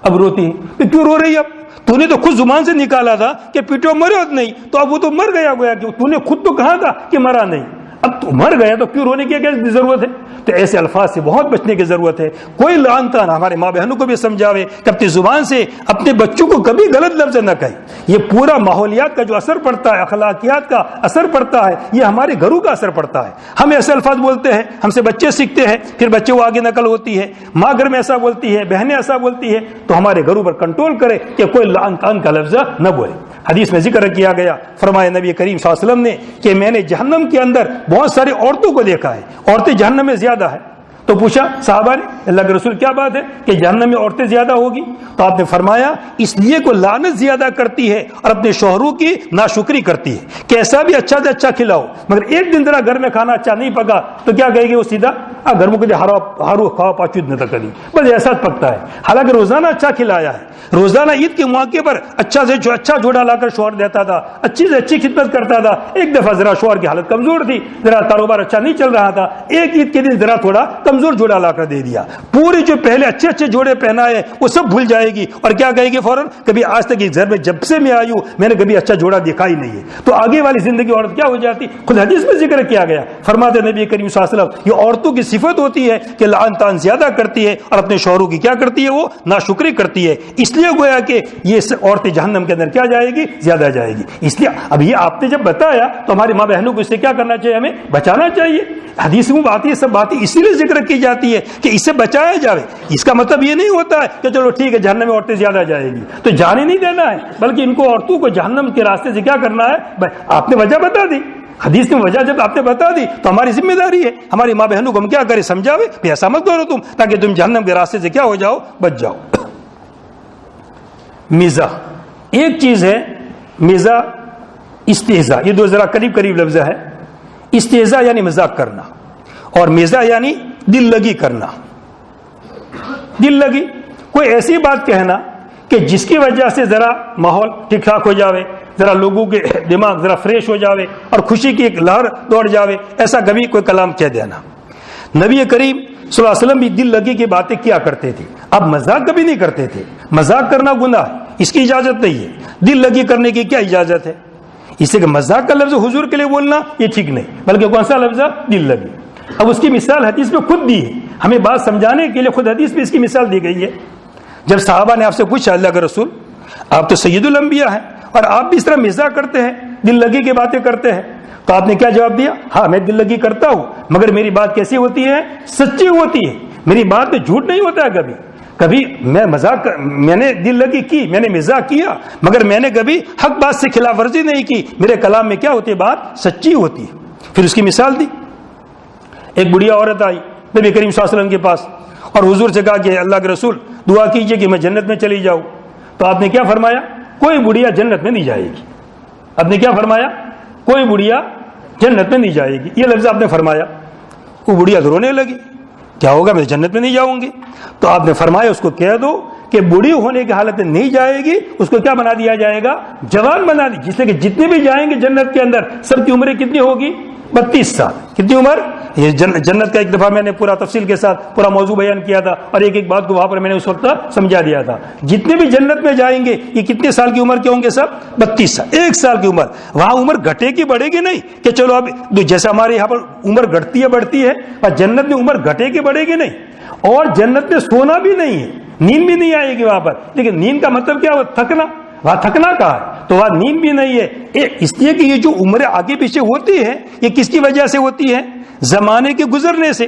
اب روتی ہے، کیوں رو رہی ہے؟ اب تو نے تو خود زبان سے نکالا تھا کہ پیٹو مرود نہیں، تو اب وہ تو مر گیا، گویا کہ تو نے خود تو کہا تھا کہ مرا نہیں، اب تو مر گیا تو کیوں رونے کی کیا ضرورت ہے؟ تو ایسے الفاظ سے بہت بچنے کی ضرورت ہے۔ کوئی لعن طعن ہمارے ماں بہنوں کو بھی سمجھاوے کہ اپنی زبان سے اپنے بچوں کو کبھی غلط لفظ نہ کہیں۔ یہ پورا ماحولیات کا جو اثر پڑتا ہے، اخلاقیات کا اثر پڑتا ہے، یہ ہمارے گھروں کا اثر پڑتا ہے۔ ہم ایسے الفاظ بولتے ہیں، ہم سے بچے سیکھتے ہیں، پھر بچے وہ آگے نقل ہوتی ہے، ماں گھر میں ایسا بولتی ہے، بہنیں ایسا بولتی ہے، تو ہمارے گھروں پر کنٹرول کرے کہ کوئی لعن طعن کا لفظ نہ بولے۔ حدیث میں ذکر کیا گیا، فرمایا نبی کریم صلی اللہ علیہ وسلم نے کہ میں نے جہنم کے اندر بہت ساری عورتوں کو دیکھا ہے، عورتیں جہنم میں زیادہ ہے۔ تو پوچھا صحابہ نے، اللہ کے رسول کیا بات ہے کہ جہنم میں عورتیں زیادہ ہوگی؟ تو آپ نے فرمایا اس لیے کوئی لعنت زیادہ کرتی ہے اور اپنے شوہروں کی ناشکری کرتی ہے، کیسا بھی اچھا سے اچھا کھلاؤ، مگر ایک دن ذرا گھر میں کھانا اچھا نہیں پکا تو کیا کہے گی وہ سیدھا گھر میں کچھ ہارو کھاؤ پاچود نہ کری، بس ایسا پکتا ہے۔ حالانکہ روزانہ اچھا کھلایا ہے، روزانہ عید کے موقع پر اچھا سے اچھا جوڑا لا کر شوہر دیتا تھا، اچھی سے اچھی خدمت کرتا تھا۔ ایک دفعہ ذرا شوہر کی حالت کمزور تھی، ذرا کاروبار اچھا نہیں چل رہا تھا، ایک عید کے دن ذرا تھوڑا کمزور جوڑا لا کر دے دیا، پوری جو پہلے اچھے اچھے جوڑے پہنائے وہ سب بھول جائے گی اور کیا کہے گی فوراً، کبھی آج تک اس گھر میں جب سے میں آئی ہوں میں نے کبھی اچھا جوڑا دیکھا ہی نہیں ہے۔ تو آگے والی زندگی عورت کیا ہو جاتی؟ خود حدیث میں ذکر کیا گیا، فرماتے نبی کریم صلی اللہ علیہ وسلم یہ عورتوں کی صفت ہوتی ہے کہ لعن طعن زیادہ کرتی ہے اور اپنے شوہروں کی کیا کرتی ہے؟ وہ ناشکری کرتی ہے۔ اس لیے گویا کہ یہ عورتیں جہنم کے اندر کیا جائے گی؟ زیادہ جائے گی۔ اس لیے اب یہ آپ نے جب بتایا تو ہماری ماں بہنوں کو اس سے کیا کرنا چاہیے؟ ہمیں بچانا چاہیے۔ حدیث میں بات یہ سب باتیں اسی لیے ذکر کی جاتی ہے کہ اس سے بچایا جائے۔ اس کا مطلب یہ نہیں ہوتا ہے کہ چلو ٹھیک ہے جہنم میں عورتیں زیادہ جائے گی تو جانے نہیں دینا ہے، بلکہ ان کو عورتوں کو جہنم کے راستے سے کیا کرنا ہے؟ آپ نے وجہ بتا دی، حدیث میں وجہ جب آپ نے بتا دی تو ہماری ذمہ داری ہے، ہماری ماں بہنوں کو ہم کیا کریں؟ سمجھاوے بھی ایسا مت کرو تم، تاکہ تم جہنم کے راستے سے کیا ہو جاؤ؟ بچ جاؤ۔ مزاح ایک چیز ہے، مزاح استہزاء، یہ دو ذرا قریب قریب لفظ ہے۔ استہزاء یعنی مذاق کرنا اور مزاح یعنی دل لگی کرنا۔ دل لگی کوئی ایسی بات کہنا کہ جس کی وجہ سے ذرا ماحول ٹھیک ٹھاک ہو جاوے، ذرا لوگوں کے دماغ ذرا فریش ہو جاوے اور خوشی کی ایک لہر دوڑ جاوے، ایسا کبھی کوئی کلام کہہ دینا۔ نبی کریم صلی اللہ علیہ وسلم بھی دل لگی کی باتیں کیا کرتے تھے، اب مذاق کبھی نہیں کرتے تھے۔ مذاق کرنا گناہ ہے، اس کی اجازت نہیں ہے۔ دل لگی کرنے کی کیا اجازت ہے؟ اس سے کہ مذاق کا لفظ حضور کے لیے بولنا یہ ٹھیک نہیں، بلکہ کون سا لفظ ہے؟ دل لگی۔ اب اس کی مثال حدیث میں خود دی ہے، ہمیں بات سمجھانے کے لیے خود حدیث میں اس کی مثال دی گئی ہے۔ جب صحابہ نے آپ سے پوچھا اللہ کے رسول آپ تو سید الانبیاء ہیں اور آپ بھی اس طرح مزاح کرتے ہیں، دل لگی کی باتیں کرتے ہیں، تو آپ نے کیا جواب دیا؟ ہاں میں دل لگی کرتا ہوں، مگر میری بات کیسی ہوتی ہے؟ سچی ہوتی ہے، میری بات میں جھوٹ نہیں ہوتا ہے۔ کبھی میں نے دل لگی کی، میں نے مزاح کیا، مگر میں نے کبھی حق بات سے خلاف ورزی نہیں کی، میرے کلام میں کیا ہوتی ہے؟ بات سچی ہوتی ہے۔ پھر اس کی مثال دی، ایک بڑھیا عورت آئی نبی کریم صلی اللہ علیہ وسلم کے پاس اور حضور سے کہا کہ اللہ کے رسول دعا کیجئے کہ میں جنت میں چلی جاؤں۔ تو آپ نے کیا فرمایا؟ کوئی بڑھیا جنت میں نہیں جائے گی۔ آپ نے کیا فرمایا؟ کوئی بڑھیا جنت میں نہیں جائے گی. یہ لفظ آپ نے فرمایا. وہ بڑھیا رونے لگی, کیا ہوگا, میں جنت میں نہیں جاؤں گی. تو آپ نے فرمایا اس کو کہہ دو کہ بوڑھی ہونے کی حالت میں نہیں جائے گی, اس کو کیا بنا دیا جائے گا, جوان بنا دی, جس سے کہ جتنے بھی جائیں گے جنت کے اندر سب کی عمریں کتنی ہوگی, 32 سال. کتنی عمر, یہ جنت کا ایک دفعہ میں نے پورا تفصیل کے ساتھ پورا موضوع بیان کیا تھا, اور ایک ایک بات کو وہاں پر میں نے اس وقت سمجھا دیا تھا. جتنے بھی جنت میں جائیں گے یہ کتنے سال کی عمر کے ہوں گے, سب 32 سال, 1 سال کی عمر. وہاں عمر گھٹے گی بڑھے گی نہیں کہ چلو اب جیسے ہمارے یہاں پر عمر گھٹتی ہے بڑھتی ہے, اور جنت میں عمر گھٹے گی بڑھے گی نہیں. اور جنت میں سونا بھی نہیں ہے, نیند بھی نہیں آئے گی وہاں پر. لیکن نیند کا مطلب کیا, وہ تھکنا, وہاں تھکنا کہا ہے, تو وہاں نیند بھی نہیں ہے. اس لیے کہ یہ جو عمریں آگے پیچھے ہوتی ہے یہ کس کی وجہ سے ہوتی ہے, زمانے کے گزرنے سے.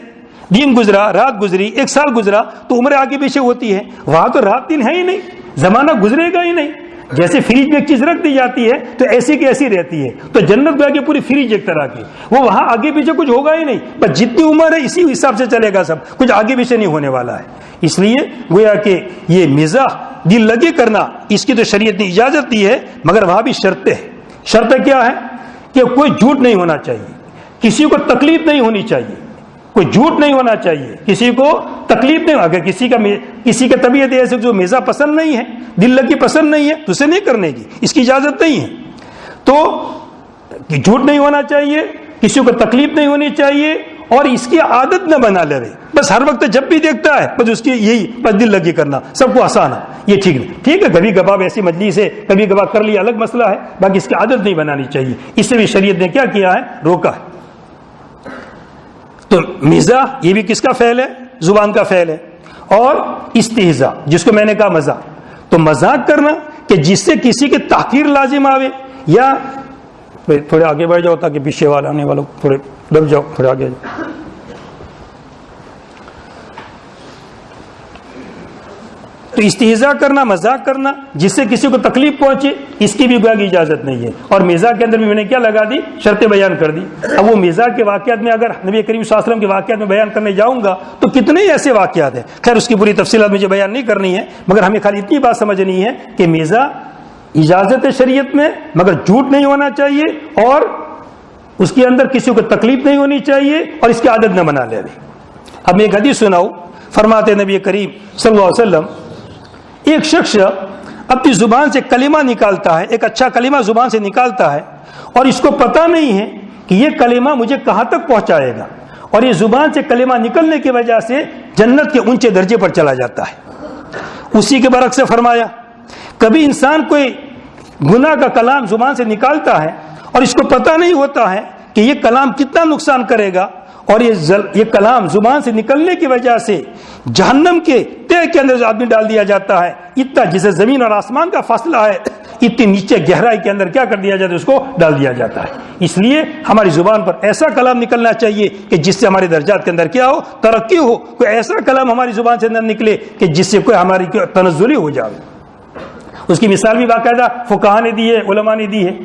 دن گزرا, رات گزری, 1 سال گزرا, تو عمریں آگے پیچھے ہوتی ہے. وہاں تو رات دن ہے ہی نہیں, زمانہ گزرے گا ہی نہیں. جیسے فریج میں ایک چیز رکھ دی جاتی ہے تو ایسی کی ایسی رہتی ہے, تو جنت میں آگے پوری فریج ایک طرح کی, وہ وہاں آگے پیچھے کچھ ہوگا ہی نہیں, بس جتنی عمر ہے اسی حساب سے چلے گا, سب کچھ آگے پیچھے نہیں ہونے والا ہے. اس لیے گویا کہ یہ مزاح دل لگے کرنا اس کی تو شریعت نے اجازت دی ہے, مگر وہاں بھی شرطیں ہیں. شرط کیا ہے کہ کوئی جھوٹ نہیں ہونا چاہیے, کسی کو تکلیف نہیں ہونی چاہیے, کوئی جھوٹ نہیں ہونا چاہیے, کسی کو تکلیف نہیں. اگر کسی کا طبیعت ایسے جو مزاح پسند نہیں ہے, دل لگی پسند نہیں ہے, تو اسے نہیں کرنے کی, اس کی اجازت نہیں ہے. تو جھوٹ نہیں ہونا چاہیے, کسی کو تکلیف نہیں ہونی چاہیے, اور اس کی عادت نہ بنا لے, بس ہر وقت جب بھی دیکھتا ہے بس اس کی یہی بس دل لگی کرنا, سب کو آسان ہے, یہ ٹھیک نہیں. ٹھیک ہے کبھی کبھار ایسی مجلس ہے, کبھی کبھار کر لیا, الگ مسئلہ ہے, باقی اس کی عادت نہیں بنانی چاہیے. اس سے بھی شریعت نے کیا کیا ہے, روکا ہے. تو مزاح یہ بھی کس کا فعل ہے, زبان کا فعل ہے. اور استہزاء جس کو میں نے کہا مزاح, تو مذاق کرنا کہ جس سے کسی کی تحقیر لازم آوے, یا تھوڑے آگے بڑھ جاؤ تاکہ پیچھے والا آنے والوں تھوڑے دب جاؤ, تھوڑے آگے جاؤ. تو استہزاء کرنا, مذاق کرنا جس سے کسی کو تکلیف پہنچے, اس کی بھی گویا کی اجازت نہیں ہے. اور مزاح کے اندر بھی میں نے کیا لگا دی, شرطیں بیان کر دی. اب وہ مزاح کے واقعات میں اگر نبی کریم صلی اللہ علیہ وسلم کے واقعات میں بیان کرنے جاؤں گا تو کتنے ہی ایسے واقعات ہیں. خیر اس کی پوری تفصیلات مجھے بیان نہیں کرنی ہے, مگر ہمیں خالی اتنی بات سمجھنی ہے کہ مزاح اجازت ہے شریعت میں, مگر جھوٹ نہیں ہونا چاہیے, اور اس کے اندر کسی کو تکلیف نہیں ہونی چاہیے, اور اس کی عادت نہ بنا لے. اب میں ایک حدیث سناؤں, فرماتے نبی کریم صلی اللہ علیہ وسلم, ایک شخص اپنی زبان سے کلمہ نکالتا ہے, ایک اچھا کلمہ زبان سے نکالتا ہے, اور اس کو پتہ نہیں ہے کہ یہ کلمہ مجھے کہاں تک پہنچائے گا, اور یہ زبان سے کلمہ نکلنے کی وجہ سے جنت کے اونچے درجے پر چلا جاتا ہے. اسی کے برعکس سے فرمایا, کبھی انسان کوئی گناہ کا کلام زبان سے نکالتا ہے اور اس کو پتہ نہیں ہوتا ہے کہ یہ کلام کتنا نقصان کرے گا, اور یہ کلام زبان سے نکلنے کی وجہ سے جہنم کے تہہ کے اندر آدمی ڈال دیا جاتا ہے. اتنا جسے زمین اور آسمان کا فاصلہ ہے, اتنی نیچے گہرائی کے اندر کیا کر دیا جاتا ہے, اس کو ڈال دیا جاتا ہے. اس لیے ہماری زبان پر ایسا کلام نکلنا چاہیے کہ جس سے ہمارے درجات کے اندر کیا ہو, ترقی ہو. کوئی ایسا کلام ہماری زبان سے اندر نکلے کہ جس سے کوئی ہماری تنزلی ہو جائے. اس کی مثال بھی باقاعدہ فقہاء نے دی ہے, علماء نے دی ہے.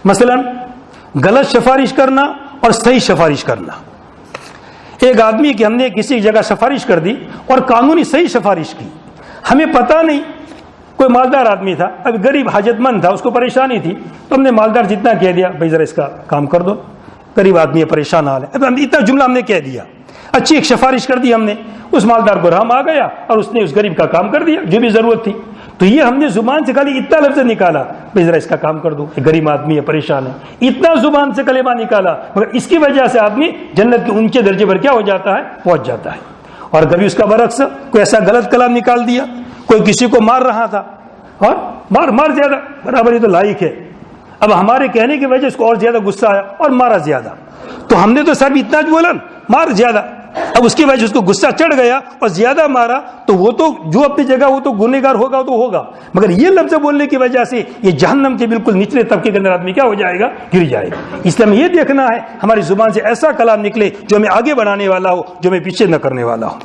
مثلا غلط سفارش کرنا اور صحیح سفارش کرنا. ایک آدمی کی ہم نے کسی جگہ سفارش کر دی اور قانونی صحیح سفارش کی, ہمیں پتہ نہیں, کوئی مالدار آدمی تھا, اب غریب حاجت مند تھا, اس کو پریشانی تھی, تو ہم نے مالدار جتنا کہہ دیا, بھائی ذرا اس کا کام کر دو, غریب آدمی ہے, پریشان حال ہے, اب اتنا جملہ ہم نے کہہ دیا, اچھی ایک سفارش کر دی ہم نے, اس مالدار کو رحم آ گیا اور اس نے اس غریب کا کام کر دیا جو بھی ضرورت تھی. تو یہ ہم نے زبان سے خالی اتنا لفظ نکالا, بھائی ذرا اس کا کام کر دو, غریب آدمی ہے, پریشان ہے, اتنا زبان سے کلمہ نکالا, مگر اس کی وجہ سے آدمی جنت کے اونچے درجے پر کیا ہو جاتا ہے, پہنچ جاتا ہے. اور کبھی اس کا برعکس کوئی ایسا غلط کلام نکال دیا, کوئی کسی کو مار رہا تھا, اور مار زیادہ برابر, یہ تو لائق ہے, اب ہمارے کہنے کی وجہ اس کو اور زیادہ غصہ آیا اور مارا زیادہ. تو ہم نے تو صرف اتنا بولا, مار زیادہ, اب اس کی وجہ اس کو غصہ چڑھ گیا اور زیادہ مارا, تو وہ تو جو اپنی جگہ وہ تو گنہگار ہوگا تو ہوگا, مگر یہ لفظ بولنے کی وجہ سے یہ جہنم کے بالکل نچلے طبقے کے اندر آدمی کیا ہو جائے گا, گر جائے گا. اس لیے ہمیں یہ دیکھنا ہے ہماری زبان سے ایسا کلام نکلے جو ہمیں آگے بڑھانے والا ہو, جو ہمیں پیچھے نہ کرنے والا ہو.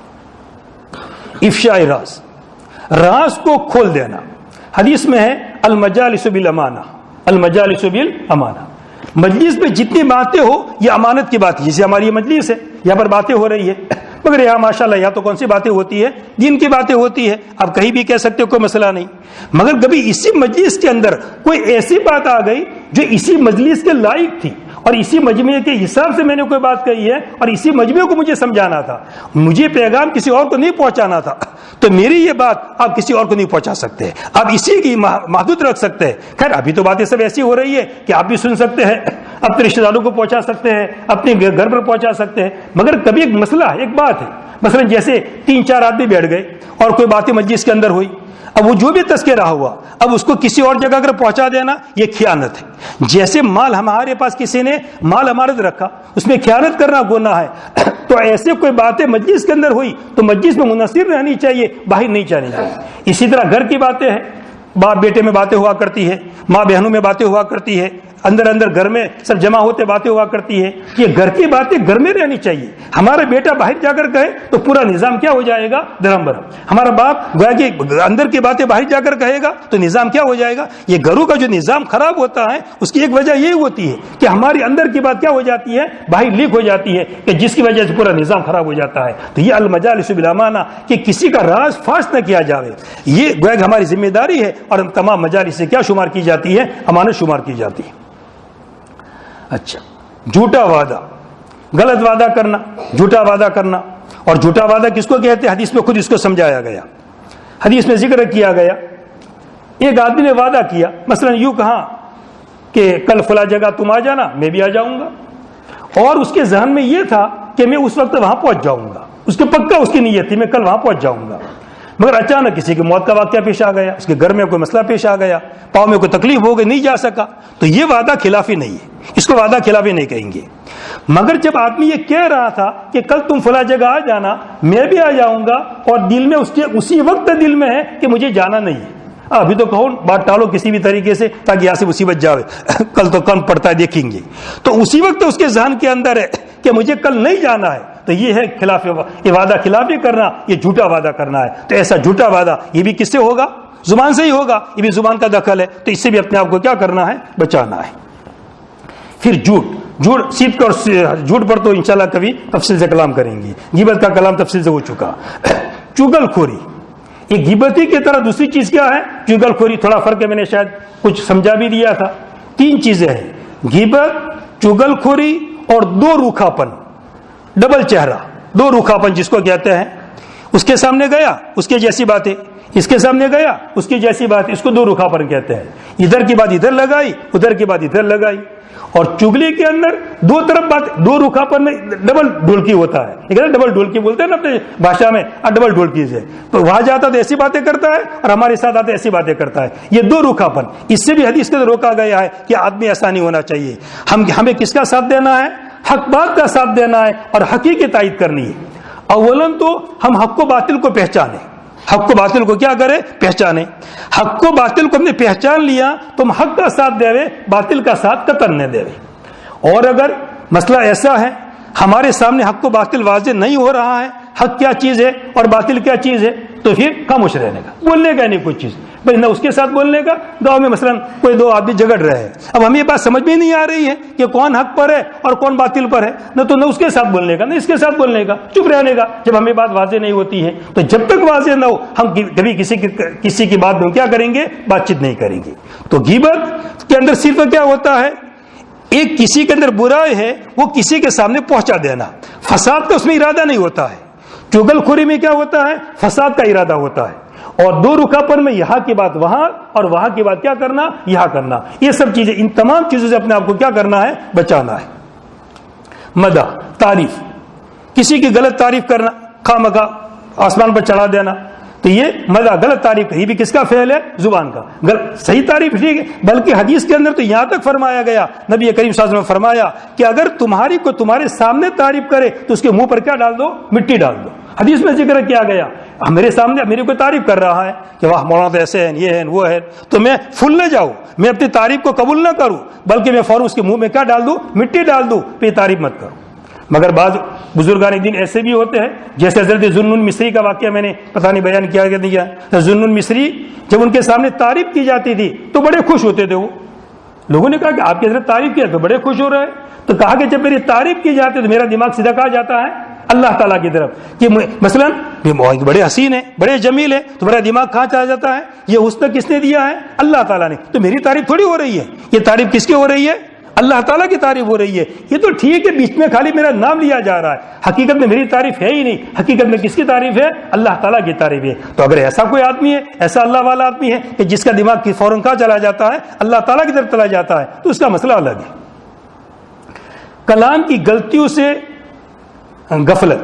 افشاء راز, راز کو کھول دینا. حدیث میں ہے المجالس بالامانہ, المجالس بالامانہ, مجلس میں جتنی باتیں ہو یہ امانت کی بات ہے. جیسے ہماری یہ مجلس ہے, یہاں پر باتیں ہو رہی ہے, مگر یہاں ماشاءاللہ یہاں تو کون سی باتیں ہوتی ہے, دین کی باتیں ہوتی ہے, آپ کہیں بھی کہہ سکتے ہو, کوئی مسئلہ نہیں. مگر کبھی اسی مجلس کے اندر کوئی ایسی بات آ گئی جو اسی مجلس کے لائق تھی اور اسی مجمع کے حساب سے میں نے کوئی بات کہی ہے اور اسی مجمع کو مجھے سمجھانا تھا, مجھے پیغام کسی اور کو نہیں پہنچانا تھا, تو میری یہ بات آپ کسی اور کو نہیں پہنچا سکتے, آپ اسی کی محدود رکھ سکتے ہیں. خیر ابھی تو باتیں سب ایسی ہو رہی ہے کہ آپ بھی سن سکتے ہیں, اپنے رشتے داروں کو پہنچا سکتے ہیں, اپنے گھر پر پہنچا سکتے ہیں, مگر کبھی ایک مسئلہ ہے, ایک بات ہے, مثلا جیسے 3-4 آدمی بیٹھ گئے اور کوئی باتیں مجلس کے اندر ہوئی, اب وہ جو بھی تذکرہ ہوا اب اس کو کسی اور جگہ اگر پہنچا دینا یہ خیانت ہے. جیسے مال ہمارے پاس کسی نے مال ہمارے رکھا اس میں خیانت کرنا گناہ ہے, تو ایسے کوئی باتیں مجلس کے اندر ہوئی تو مجلس میں منحصر رہنی چاہیے, باہر نہیں جانی چاہیے. اسی طرح گھر کی باتیں ہیں, باپ بیٹے میں باتیں ہوا کرتی ہے, ماں بہنوں میں باتیں ہوا کرتی ہے, اندر اندر گھر میں سب جمع ہوتے باتیں ہوا کرتی ہے, یہ گھر کی باتیں گھر میں رہنی چاہیے. ہمارا بیٹا باہر جا کر کہے تو پورا نظام کیا ہو جائے گا, درہم برہم. ہمارا باپ گویا کہ اندر کی باتیں باہر جا کر کہے گا تو نظام کیا ہو جائے گا. یہ گھروں کا جو نظام خراب ہوتا ہے اس کی ایک وجہ یہ ہوتی ہے کہ ہماری اندر کی بات کیا ہو جاتی ہے, باہر لیک ہو جاتی ہے, کہ جس کی وجہ سے پورا نظام خراب ہو جاتا ہے. تو یہ المجالس بالامانہ, کہ کسی کا راز فاش نہ کیا جاوے, یہ گویا کہ ہماری ذمہ داری ہے اور ہم تمام مجالس سے کیا شمار کی جاتی ہے, امانت شمار کی جاتی ہے. اچھا, جھوٹا وعدہ, غلط وعدہ کرنا, جھوٹا وعدہ کرنا. اور جھوٹا وعدہ کس کو کہتے ہیں, حدیث میں خود اس کو سمجھایا گیا, حدیث میں ذکر کیا گیا. ایک آدمی نے وعدہ کیا, مثلا یوں کہا کہ کل فلاں جگہ تم آ جانا, میں بھی آ جاؤں گا, اور اس کے ذہن میں یہ تھا کہ میں اس وقت وہاں پہنچ جاؤں گا, اس کے پکا اس کی نیت تھی میں کل وہاں پہنچ جاؤں گا. مگر اچانک کسی کی موت کا واقعہ پیش آ گیا, اس کے گھر میں کوئی مسئلہ پیش آ گیا, پاؤں میں کوئی تکلیف ہو گئی, نہیں جا سکا, تو یہ وعدہ خلافی نہیں ہے, اس کو وعدہ خلافی نہیں کہیں گے. مگر جب آدمی یہ کہہ رہا تھا کہ کل تم فلاں جگہ آ جانا, میں بھی آ جاؤں گا, اور دل میں اسی وقت دل میں ہے کہ مجھے جانا نہیں ہے, ابھی تو کہو بات ٹالو کسی بھی طریقے سے تاکہ یہاں سے مصیبت جاوے, کل تو کون پڑتا ہے دیکھیں گے, تو اسی وقت اس کے ذہن کے اندر ہے کہ مجھے کل نہیں جانا ہے, تو یہ ہے خلاف, یہ وعدہ خلافی کرنا, یہ جھوٹا وعدہ کرنا ہے. تو ایسا جھوٹا وعدہ یہ بھی کس سے ہوگا, زبان سے ہی ہوگا, یہ بھی زبان کا دخل ہے, تو اس سے بھی اپنے آپ کو کیا کرنا ہے, بچانا ہے. پھر جھوٹ صرف اور جھوٹ پر تو انشاءاللہ کبھی تفصیل سے کلام کریں گے, غیبت کا کلام تفصیل سے ہو چکا. چغل خوری, یہ غیبتی کی طرح دوسری چیز کیا ہے, چغل خوری. تھوڑا فرق ہے, میں نے شاید کچھ سمجھا بھی دیا تھا. 3 چیزیں ہیں, غیبت, چغل خوری اور 2 روکھاپن, ڈبل چہرہ, 2 روکھاپن جس کو کہتے ہیں. اس کے سامنے گیا اس کے جیسی باتیں, اس کے سامنے گیا اس کی جیسی بات, اس کو 2 روکھاپن کہتے ہیں. ادھر کی بات ادھر لگائی, ادھر کی بات ادھر لگائی. اور چگلی کے اندر 2 طرف بات, 2 روکھاپن میں ڈبل ڈھولکی ہوتا ہے, ڈبل ڈھولکی بولتے ہیں نا اپنے بھاشا میں, ڈبل ڈھولکی سے. تو وہاں جاتا تو ایسی باتیں کرتا ہے اور ہمارے ساتھ آتے ایسی باتیں کرتا ہے. یہ 2 روکھاپن, اس سے بھی حدیث کے اندر روکا گیا ہے کہ آدمی ایسا نہیں ہونا چاہیے. ہمیں کس کا ساتھ دینا ہے, حق بات کا ساتھ دینا ہے اور حق کی تائید کرنی ہے. اولن تو ہم حق کو باطل کو پہچانے, حق کو باطل کو کیا کرے, پہچانے. حق کو باطل کو ہم نے پہچان لیا تو ہم حق کا ساتھ دے, باطل کا ساتھ قطن نہ دے. اور اگر مسئلہ ایسا ہے ہمارے سامنے حق کو باطل واضح نہیں ہو رہا ہے, حق کیا چیز ہے اور باطل کیا چیز ہے, تو پھر خاموش رہنے کا, بولنے کا نہیں کوئی چیز بھائی, نہ اس کے ساتھ بولنے کا. گاؤں میں مثلا کوئی 2 آدمی جھگڑ رہے ہیں, اب ہمیں یہ بات سمجھ میں نہیں آ رہی ہے کہ کون حق پر ہے اور کون باطل پر ہے, نہ اس کے ساتھ بولنے کا نہ اس کے ساتھ بولنے کا, چپ رہنے کا. جب ہمیں بات واضح نہیں ہوتی ہے تو جب تک واضح نہ ہو ہم کبھی کسی کی بات میں کیا کریں گے, بات چیت نہیں کریں گے. تو غیبت کے اندر صرف کیا ہوتا ہے, ایک کسی کے اندر برائی ہے وہ کسی کے سامنے پہنچا دینا, فساد کا اس میں ارادہ نہیں ہوتا ہے. چغل خوری میں کیا ہوتا ہے, فساد کا ارادہ ہوتا ہے. اور 2 رکھاپن میں یہاں کی بات وہاں اور وہاں کی بات کیا کرنا, یہاں کرنا. یہ سب چیزیں, ان تمام چیزوں سے اپنے آپ کو کیا کرنا ہے, بچانا ہے. مدح, تعریف, کسی کی غلط تعریف کرنا, خواہ آسمان پر چڑھا دینا, تو یہ مدح غلط تعریف, یہ بھی کس کا فعل ہے, زبان کا. صحیح تعریف ٹھیک ہے, بلکہ حدیث کے اندر تو یہاں تک فرمایا گیا, نبی کریم صلی اللہ علیہ وسلم نے فرمایا کہ اگر تمہارے سامنے تعریف کرے تو اس کے منہ پر کیا ڈال دو, مٹی ڈال دو. حدیث میں ذکر کیا گیا, میرے سامنے میری کوئی تعریف کر رہا ہے کہ واہ مولانا تو ایسے ہیں, یہ ہیں, وہ ہے, تو میں پھول نہ جاؤں, میں اپنی تعریف کو قبول نہ کروں, بلکہ میں فوراً اس کے منہ میں کیا ڈال دوں, مٹی ڈال دوں, پھر تعریف مت کروں. مگر بعض بزرگان دین ایسے بھی ہوتے ہیں, جیسے حضرت ذوالنون مصری کا واقعہ میں نے پتہ نہیں بیان کیا کہ نہیں. ذوالنون مصری جب ان کے سامنے تعریف کی جاتی تھی تو بڑے خوش ہوتے تھے. وہ لوگوں نے کہا کہ آپ کی حضرت تعریف کیا تو بڑے خوش ہو رہے ہیں. تو کہا کہ جب میری تعریف کی جاتی ہے تو میرا دماغ سیدھا کہا جاتا ہے اللہ تعالیٰ کی طرف, کہ مثلا بڑے حسین ہیں, بڑے جمیل ہیں, تو میرا دماغ کہاں چلا جاتا ہے, یہ حسن کس نے دیا ہے, اللہ تعالیٰ نے. تو میری تعریف تھوڑی ہو رہی ہے, یہ تعریف کس کی ہو رہی ہے, اللہ تعالیٰ کی تعریف ہو رہی ہے. یہ تو ٹھیک ہے بیچ میں خالی میرا نام لیا جا رہا ہے, حقیقت میں میری تعریف ہے ہی نہیں. حقیقت میں کس کی تعریف ہے؟ اللہ تعالیٰ کی تعریف ہے. تو اگر ایسا کوئی آدمی ہے, ایسا اللہ والا آدمی ہے کہ جس کا دماغ کی فوراً کہاں چلا جاتا ہے؟ اللہ تعالیٰ کی طرف چلا جاتا ہے, تو اس کا مسئلہ الگ ہے. کلام کی غلطیوں سے غفلت,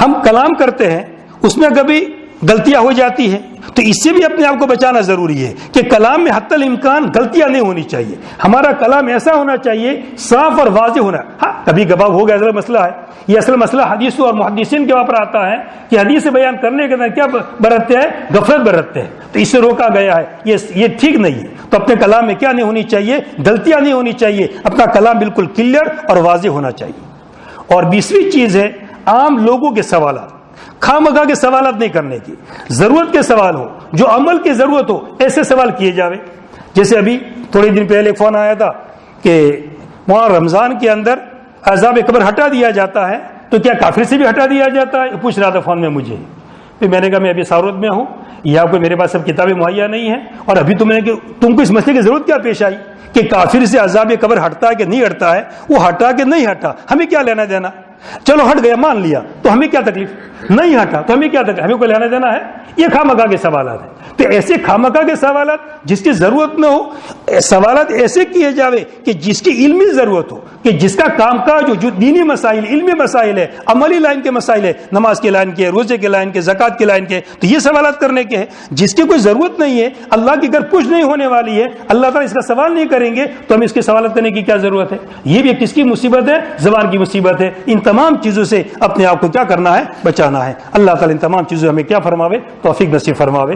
ہم کلام کرتے ہیں اس میں کبھی غلطیاں ہو جاتی ہیں, تو اس سے بھی اپنے آپ کو بچانا ضروری ہے کہ کلام میں حتی الامکان غلطیاں نہیں ہونی چاہیے. ہمارا کلام ایسا ہونا چاہیے صاف اور واضح ہونا. ہاں کبھی کبھار ہوگا, اصل مسئلہ ہے یہ. اصل مسئلہ حدیث اور محدثین کے وہاں پر آتا ہے کہ حدیث بیان کرنے کے اندر کیا برتتے ہیں؟ غفلت برتتے ہیں. تو اس سے روکا گیا ہے, یہ ٹھیک نہیں ہے. تو اپنے کلام میں کیا نہیں ہونی چاہیے؟ غلطیاں نہیں ہونی چاہیے. اپنا کلام بالکل کلیئر اور واضح ہونا چاہیے. اور 20ویں چیز ہے عام لوگوں کے سوالات. خواہ کے سوالات نہیں کرنے کی. ضرورت کے سوال ہو, جو عمل کی ضرورت ہو, ایسے سوال کیے جاوے. جیسے ابھی تھوڑے دن پہلے فون آیا تھا کہ وہاں رمضان کے اندر عذاب قبر ہٹا دیا جاتا ہے, تو کیا کافر سے بھی ہٹا دیا جاتا ہے؟ پوچھ رہا تھا فون میں مجھے. پھر میں نے کہا میں ابھی سارود میں ہوں, یا کوئی میرے پاس سب کتابیں مہیا نہیں ہیں, اور ابھی تم کو اس مسئلے کی ضرورت کیا پیش آئی کہ کافر سے عذاب قبر ہٹتا ہے کہ نہیں ہٹتا ہے؟ وہ ہٹا کہ نہیں ہٹا, ہمیں کیا لینا دینا؟ چلو ہٹ گیا مان لیا, تو ہمیں کیا تکلیف؟ نہیں ہٹا تو ہمیں کیا تکلیف؟ ہمیں کوئی لینا دینا ہے؟ یہ خواہ کے سوالات ہیں. تو ایسے خواہ کے سوالات جس کی ضرورت نہ ہو, سوالات ایسے کیے جاوے کہ جس کی علمی ضرورت ہو, کہ جس کا کام کاج جو دینی مسائل, علمی مسائل ہے, عملی لائن کے مسائل ہے, نماز کے لائن کے, روزے کے لائن کے, زکوٰۃ کے لائن کے, تو یہ سوالات کرنے کے ہیں. جس کی کوئی ضرورت نہیں ہے, اللہ کی اگر کچھ نہیں ہونے والی ہے, اللہ تعالیٰ اس کا سوال نہیں کریں گے, تو ہمیں اس کے سوالات کرنے کی کیا ضرورت ہے؟ یہ بھی کس کی مصیبت ہے؟ زبان کی مصیبت ہے. ان تمام چیزوں سے اپنے آپ کو کیا کرنا ہے؟ بچانا ہے. اللہ تعالیٰ ان تمام چیزوں ہمیں کیا فرماوے؟ توفیق نصیب فرماوے.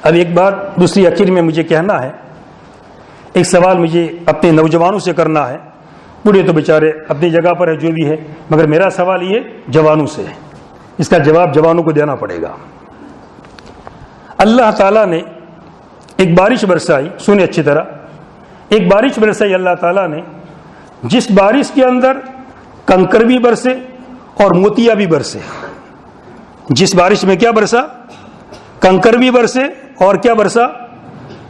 اب ایک بات دوسری آخر میں مجھے کہنا ہے, ایک سوال مجھے اپنے نوجوانوں سے کرنا ہے. بوڑھے تو بیچارے اپنی جگہ پر ہے جو بھی ہے, مگر میرا سوال یہ جوانوں سے ہے, اس کا جواب جوانوں کو دینا پڑے گا. اللہ تعالیٰ نے ایک بارش برسائی, سنیں اچھی طرح, ایک بارش برسائی اللہ تعالیٰ نے, جس بارش کے اندر کنکر بھی برسے اور موتیا بھی برسے. جس بارش میں کیا برسا؟ کنکر بھی برسے اور کیا برسا؟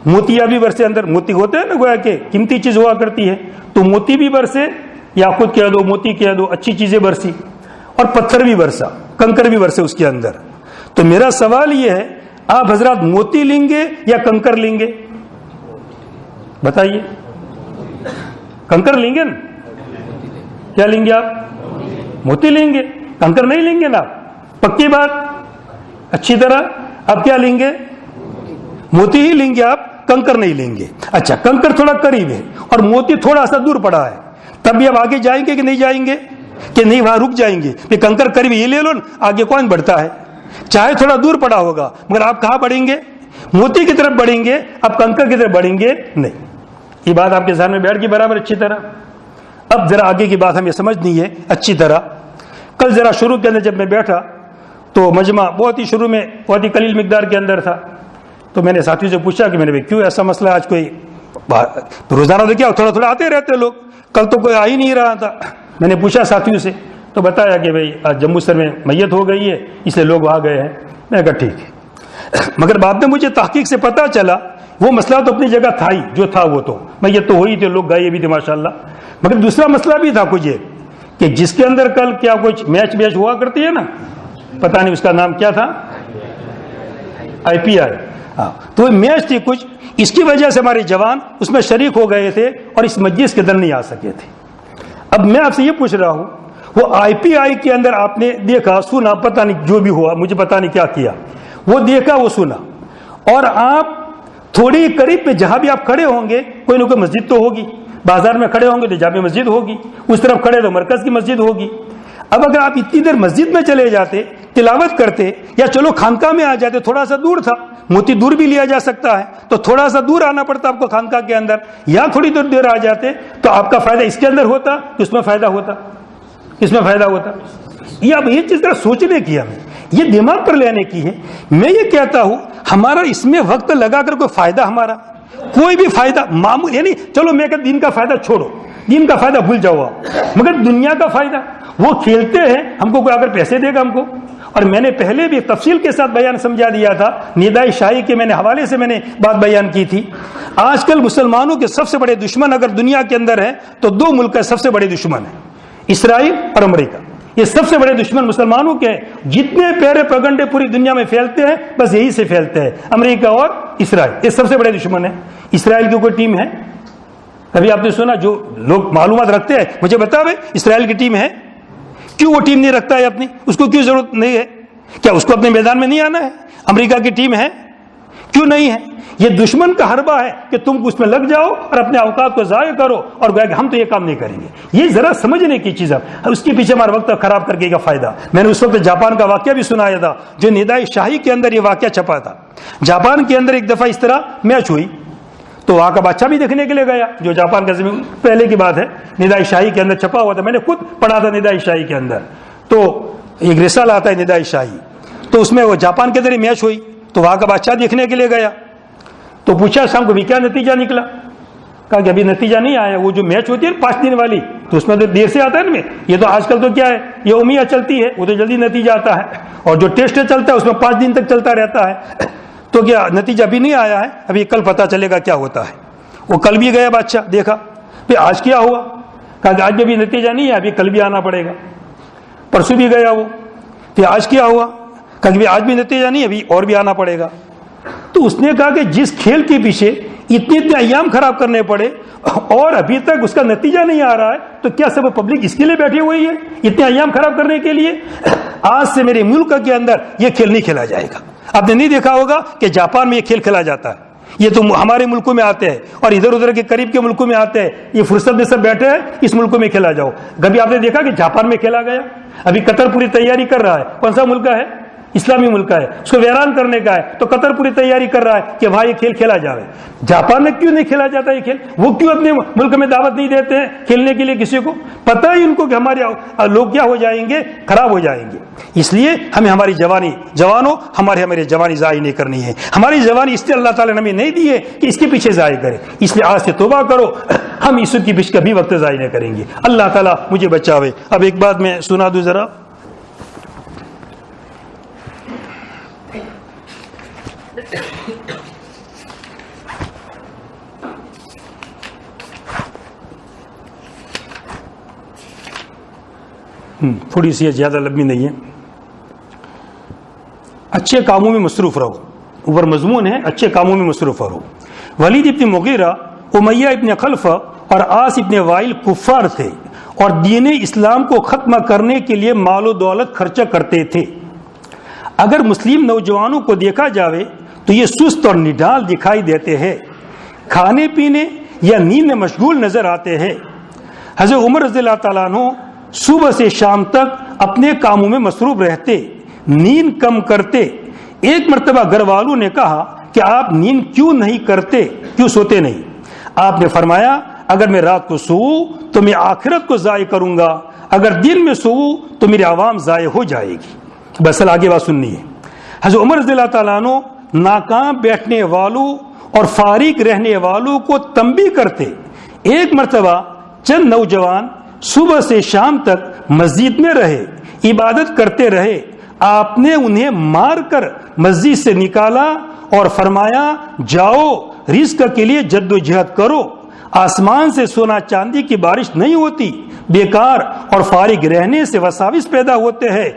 موتیا بھی برسے. اندر موتی ہوتے ہیں نا, گویا کہ قیمتی چیز ہوا کرتی ہے, تو موتی بھی برسے, یا خود کہہ دو موتی کہہ دو, اچھی چیزیں برسی, اور پتھر بھی برسا, کنکر بھی برسے اس کے اندر. تو میرا سوال یہ ہے, آپ حضرات موتی لیں گے یا کنکر لیں گے؟ بتائیے. کنکر لیں گے نا؟ کیا لیں گے آپ؟ موتی لیں گے, کنکر نہیں لیں گے نا؟ پکی بات, اچھی طرح. اب کیا لیں گے؟ موتی ہی لیں گے آپ, کنکر نہیں لیں گے. اچھا, کنکر تھوڑا قریب ہے اور موتی تھوڑا سا دور پڑا ہے, تب بھی اب آگے جائیں گے کہ نہیں جائیں گے؟ کہ نہیں, وہاں رک جائیں گے. پھر کنکر قریب یہ لے لو, آگے کون بڑھتا ہے؟ چاہے تھوڑا دور پڑا ہوگا, مگر آپ کہاں بڑھیں گے؟ موتی کی طرف بڑھیں گے, اب کنکر کی طرف بڑھیں گے نہیں. یہ بات آپ کے ذہن میں بیٹھ گئی برابر اچھی طرح. اب ذرا آگے کی بات ہمیں سمجھنی ہے اچھی طرح. کل ذرا شروع کے اندر جب میں بیٹھا تو مجمع بہت ہی شروع میں بہت ہی قلیل مقدار کے اندر تھا, تو میں نے ساتھیوں سے پوچھا کہ میں نے کیوں ایسا مسئلہ آج کوئی روزانہ تو کیا تھوڑا تھوڑا آتے رہتے لوگ, کل تو کوئی آ ہی نہیں رہا تھا. میں نے پوچھا ساتھیوں سے, تو بتایا کہ بھائی آج جموں سر میں میت ہو گئی ہے, اس لیے لوگ آ گئے ہیں. میں نے کہا ٹھیک ہے. مگر بعد میں مجھے تحقیق سے پتہ چلا وہ مسئلہ تو اپنی جگہ تھا ہی, جو تھا وہ تو میت تو ہوئی تھی, لوگ گئے بھی تھے ماشاءاللہ. مگر دوسرا مسئلہ بھی تھا کچھ یہ کہ جس کے اندر کل کیا کچھ میچ ہوا کرتی ہے نا, پتہ نہیں اس کا نام کیا تھا, آئی پی آئی, تو میچ تھی کچھ, اس کی وجہ سے ہمارے جوان اس میں شریک ہو گئے تھے اور اس مجلس کے اندر نہیں آ سکے تھے. اب میں آپ سے یہ پوچھ رہا ہوں, وہ آئی پی آئی کے اندر آپ نے دیکھا سنا, پتہ نہیں جو بھی ہوا, مجھے پتہ نہیں کیا کیا, وہ دیکھا وہ سنا, اور آپ تھوڑی قریب پہ جہاں بھی آپ کھڑے ہوں گے کوئی نہ کوئی مسجد تو ہوگی, بازار میں کھڑے ہوں گے تو جامع مسجد ہوگی, اس طرف کھڑے تو مرکز کی مسجد ہوگی. اب اگر آپ اتنی دیر مسجد میں چلے جاتے, تلاوت کرتے, یا چلو خانقاہ میں آ جاتے, تھوڑا سا دور تھا, موتی دور بھی لیا جا سکتا ہے, تو تھوڑا سا دور آنا پڑتا آپ کو خانقاہ کے اندر, یا تھوڑی دیر آ جاتے, تو آپ کا فائدہ اس کے اندر ہوتا, اس میں فائدہ ہوتا, اس میں فائدہ ہوتا. یہ اب یہ چیز ذرا سوچنے کی, ہمیں یہ دماغ پر لینے کی ہے. میں یہ کہتا ہوں ہمارا اس میں وقت لگا کر کوئی فائدہ, ہمارا کوئی بھی فائدہ معمول, یعنی چلو میں کہ دین کا فائدہ چھوڑو, دین کا فائدہ بھول جاؤ آپ, مگر دنیا کا فائدہ, وہ کھیلتے ہیں, ہم کو کوئی اگر پیسے دے گا ہم کو, اور میں نے پہلے بھی تفصیل کے ساتھ بیان سمجھا دیا تھا، ندائے شاہی کے میں نے حوالے سے میں نے بات بیان کی تھی۔ آج کل مسلمانوں کے سب سے بڑے دشمن اگر دنیا کے اندر ہے تو دو ملک سب سے بڑے دشمن ہیں، اسرائیل اور امریکہ۔ یہ سب سے بڑے دشمن مسلمانوں کے ہیں۔ جتنے پیارے پگنڈے پوری دنیا میں پھیلتے ہیں بس یہی سے پھیلتے ہیں، امریکہ اور اسرائیل، یہ سب سے بڑے دشمن ہیں۔ اسرائیل کی کوئی ٹیم ہے؟ کبھی آپ نے سنا؟ جو لوگ معلومات رکھتے ہیں مجھے بتا بھائی اسرائیل کی ٹیم ہے؟ کیوں وہ ٹیم نہیں رکھتا ہے اپنی؟ اس کو کیوں ضرورت نہیں ہے؟ کیا اس کو اپنے میدان میں نہیں آنا ہے؟ امریکہ کی ٹیم ہے، کیوں نہیں ہے؟ یہ دشمن کا حربہ ہے کہ تم اس میں لگ جاؤ اور اپنے اوقات کو ضائع کرو اور گویا کہ ہم تو یہ کام نہیں کریں گے۔ یہ ذرا سمجھنے کی چیز ہے، اس کے پیچھے ہمارا وقت خراب کر کے کا فائدہ۔ میں نے اس وقت جاپان کا واقعہ بھی سنایا تھا، جو ندائے شاہی کے اندر یہ واقعہ چھپا تھا۔ جاپان کے اندر ایک دفعہ اس طرح میچ ہوئی تو وہاں کا بادشاہ بھی دیکھنے کے لیے گیا، جو جاپان کا زمین پہلے کی بات ہے، ندائے شاہی کے اندر چھپا ہوا تھا، میں نے خود پڑھا تھا ندائے شاہی کے اندر۔ تو ایک رسالہ آتا ہے ندائے شاہی، تو اس میں وہ جاپان کے اندر میچ ہوئی تو وہاں کا بادشاہ دیکھنے کے لیے گیا، تو پوچھا شام کو بھی کیا نتیجہ نکلا؟ کہا کہ ابھی نتیجہ نہیں آیا، وہ جو میچ ہوتی ہے 5 دن والی تو اس میں تو دیر سے آتا ہے نا، یہ تو آج کل تو کیا ہے، یہ امیہ چلتی ہے، وہ تو جلدی نتیجہ آتا ہے، اور جو ٹیسٹ چلتا ہے اس میں 5 دن تک چلتا رہتا ہے۔ تو کیا نتیجہ ابھی نہیں آیا ہے؟ ابھی کل پتہ چلے گا کیا ہوتا ہے۔ وہ کل بھی گیا بادشاہ، دیکھا پھر آج کیا ہوا؟ کہا کہ آج بھی نتیجہ نہیں ہے، ابھی کل بھی آنا پڑے گا۔ پرسوں بھی گیا وہ، پھر آج کیا ہوا؟ کہا کہ آج بھی نتیجہ نہیں، ابھی اور بھی آنا پڑے گا۔ تو اس نے کہا کہ جس کھیل کے پیچھے اتنے ایام خراب کرنے پڑے اور ابھی تک اس کا نتیجہ نہیں آ رہا ہے تو کیا سب پبلک اس کے لیے بیٹھی ہوئی ہے اتنے ایام خراب کرنے کے لیے؟ آج سے میرے ملک کے اندر یہ کھیل نہیں کھیلا جائے گا۔ آپ نے نہیں دیکھا ہوگا کہ جاپان میں یہ کھیل کھیلا جاتا ہے، یہ تو ہمارے ملکوں میں آتے ہیں اور ادھر ادھر کے قریب کے ملکوں میں آتے ہیں، یہ فرصت میں سب بیٹھے ہیں اس ملکوں میں کھیلا جاؤ۔ کبھی آپ نے دیکھا کہ جاپان میں کھیلا گیا؟ ابھی قطر پوری تیاری کر رہا ہے، کون سا ملک ہے؟ اسلامی ملک ہے، اس کو ویران کرنے کا ہے، تو قطر پوری تیاری کر رہا ہے کہ وہاں یہ کھیل کھیلا جائے۔ جاپان میں کیوں نہیں کھیلا جاتا یہ کھیل؟ وہ کیوں اپنے ملک میں دعوت نہیں دیتے ہیں کھیلنے کے لیے کسی کو؟ پتہ ہی ان کو کہ ہمارے لوگ کیا ہو جائیں گے، خراب ہو جائیں گے۔ اس لیے ہمیں ہماری جوانوں ہماری جوانی ضائع نہیں کرنی ہے۔ ہماری جوانی اس لیے اللہ تعالیٰ نے ہمیں نہیں دی ہے کہ اس کے پیچھے ضائع کرے، اس لیے آج سے توبہ کرو، ہم اس کی پیچھے کبھی وقت ضائع نہیں کریں گے۔ اللہ تعالیٰ مجھے بچاوے۔ اب ایک بات میں سنا دوں ذرا، تھوڑی سی زیادہ لمبی نہیں ہے۔ اچھے کاموں میں مصروف رہو، اوپر مضمون ہے اچھے کاموں میں مصروف رہو۔ ولید ابن مغیرہ، امیہ ابن خلف اور عاص ابن وائل کفار تھے اور دین اسلام کو ختم کرنے کے لیے مال و دولت خرچہ کرتے تھے۔ اگر مسلم نوجوانوں کو دیکھا جاوے تو یہ سست اور نڈال دکھائی دیتے ہیں، کھانے پینے یا نیند میں مشغول نظر آتے ہیں۔ حضرت عمر رضی اللہ تعالیٰ عنہ صبح سے شام تک اپنے کاموں میں مصروف رہتے، نیند کم کرتے۔ ایک مرتبہ گھر والوں نے کہا کہ آپ نیند کیوں نہیں کرتے، کیوں سوتے نہیں؟ آپ نے فرمایا اگر میں رات کو سوؤں تو میں آخرت کو ضائع کروں گا، اگر دن میں سوؤں تو میری عوام ضائع ہو جائے گی۔ بس آگے بات سننی ہے۔ حضرت عمر رضی اللہ تعالیٰ عنہ ناکام بیٹھنے والوں اور فارغ رہنے والوں کو تنبیہ کرتے۔ ایک مرتبہ چند نوجوان صبح سے شام تک مسجد میں رہے، عبادت کرتے رہے۔ آپ نے انہیں مار کر مسجد سے نکالا اور فرمایا جاؤ رزق کے لیے جد و جہد کرو، آسمان سے سونا چاندی کی بارش نہیں ہوتی، بیکار اور فارغ رہنے سے وساوس پیدا ہوتے ہیں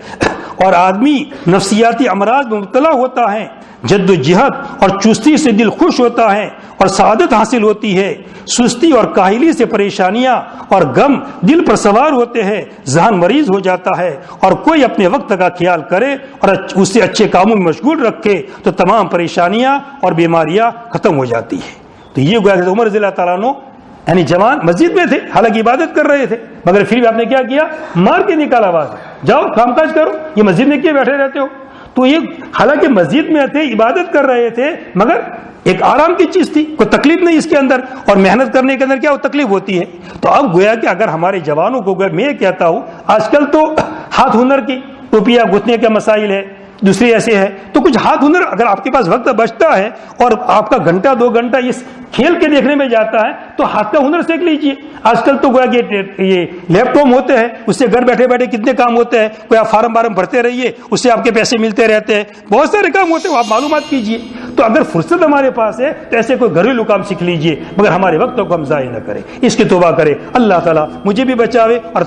اور آدمی نفسیاتی امراض میں مبتلا ہوتا ہے۔ جد و جہد اور چستی سے دل خوش ہوتا ہے اور سعادت حاصل ہوتی ہے۔ سستی اور کاہلی سے پریشانیاں اور غم دل پر سوار ہوتے ہیں، ذہن مریض ہو جاتا ہے، اور کوئی اپنے وقت کا خیال کرے اور اسے اچھے کاموں میں مشغول رکھے تو تمام پریشانیاں اور بیماریاں ختم ہو جاتی ہیں۔ تو یہ گویا کہ عمر رضی اللہ تعالیٰ عنہ یعنی جوان مسجد میں تھے، حالانکہ عبادت کر رہے تھے، مگر پھر بھی آپ نے کیا کیا؟ مار کے نکالا آواز، جاؤ کام کاج کرو، یہ مسجد میں کیوں بیٹھے رہتے ہو؟ تو یہ حالانکہ مسجد میں تھے، عبادت کر رہے تھے، مگر ایک آرام کی چیز تھی، کوئی تکلیف نہیں اس کے اندر، اور محنت کرنے کے اندر کیا وہ تکلیف ہوتی ہے۔ تو اب گویا کہ اگر ہمارے جوانوں کو گویا میں کہتا ہوں، آج کل تو ہاتھ ہنر کی ٹوپیاں گھتنے کے مسائل ہے، دوسری ایسے ہے. تو کچھ ہاتھ ہنر اگر آپ کے پاس وقت بچتا ہے اور آپ کا گھنٹہ 2 گھنٹہ اس کھیل کے دیکھنے میں جاتا ہے تو ہاتھ کا ہنر سیکھ لیجیے. آج کل تو گویا کہ یہ لیپ ٹاپ ہوتے ہیں, اس سے گھر بیٹھے بیٹھے کتنے کام ہوتے ہیں. کوئی آپ فارم بھرتے رہیے, اس سے آپ کے پیسے ملتے رہتے ہیں, بہت سارے کام ہوتے ہیں, آپ معلومات کیجیے. تو اگر فرصت ہمارے پاس ہے تو ایسے کوئی گھریلو کام سیکھ لیجیے, مگر ہمارے وقت کو ہم ضائع نہ کریں, اس کی توبہ کریں. اللہ تعالیٰ مجھے بھی بچاوے اور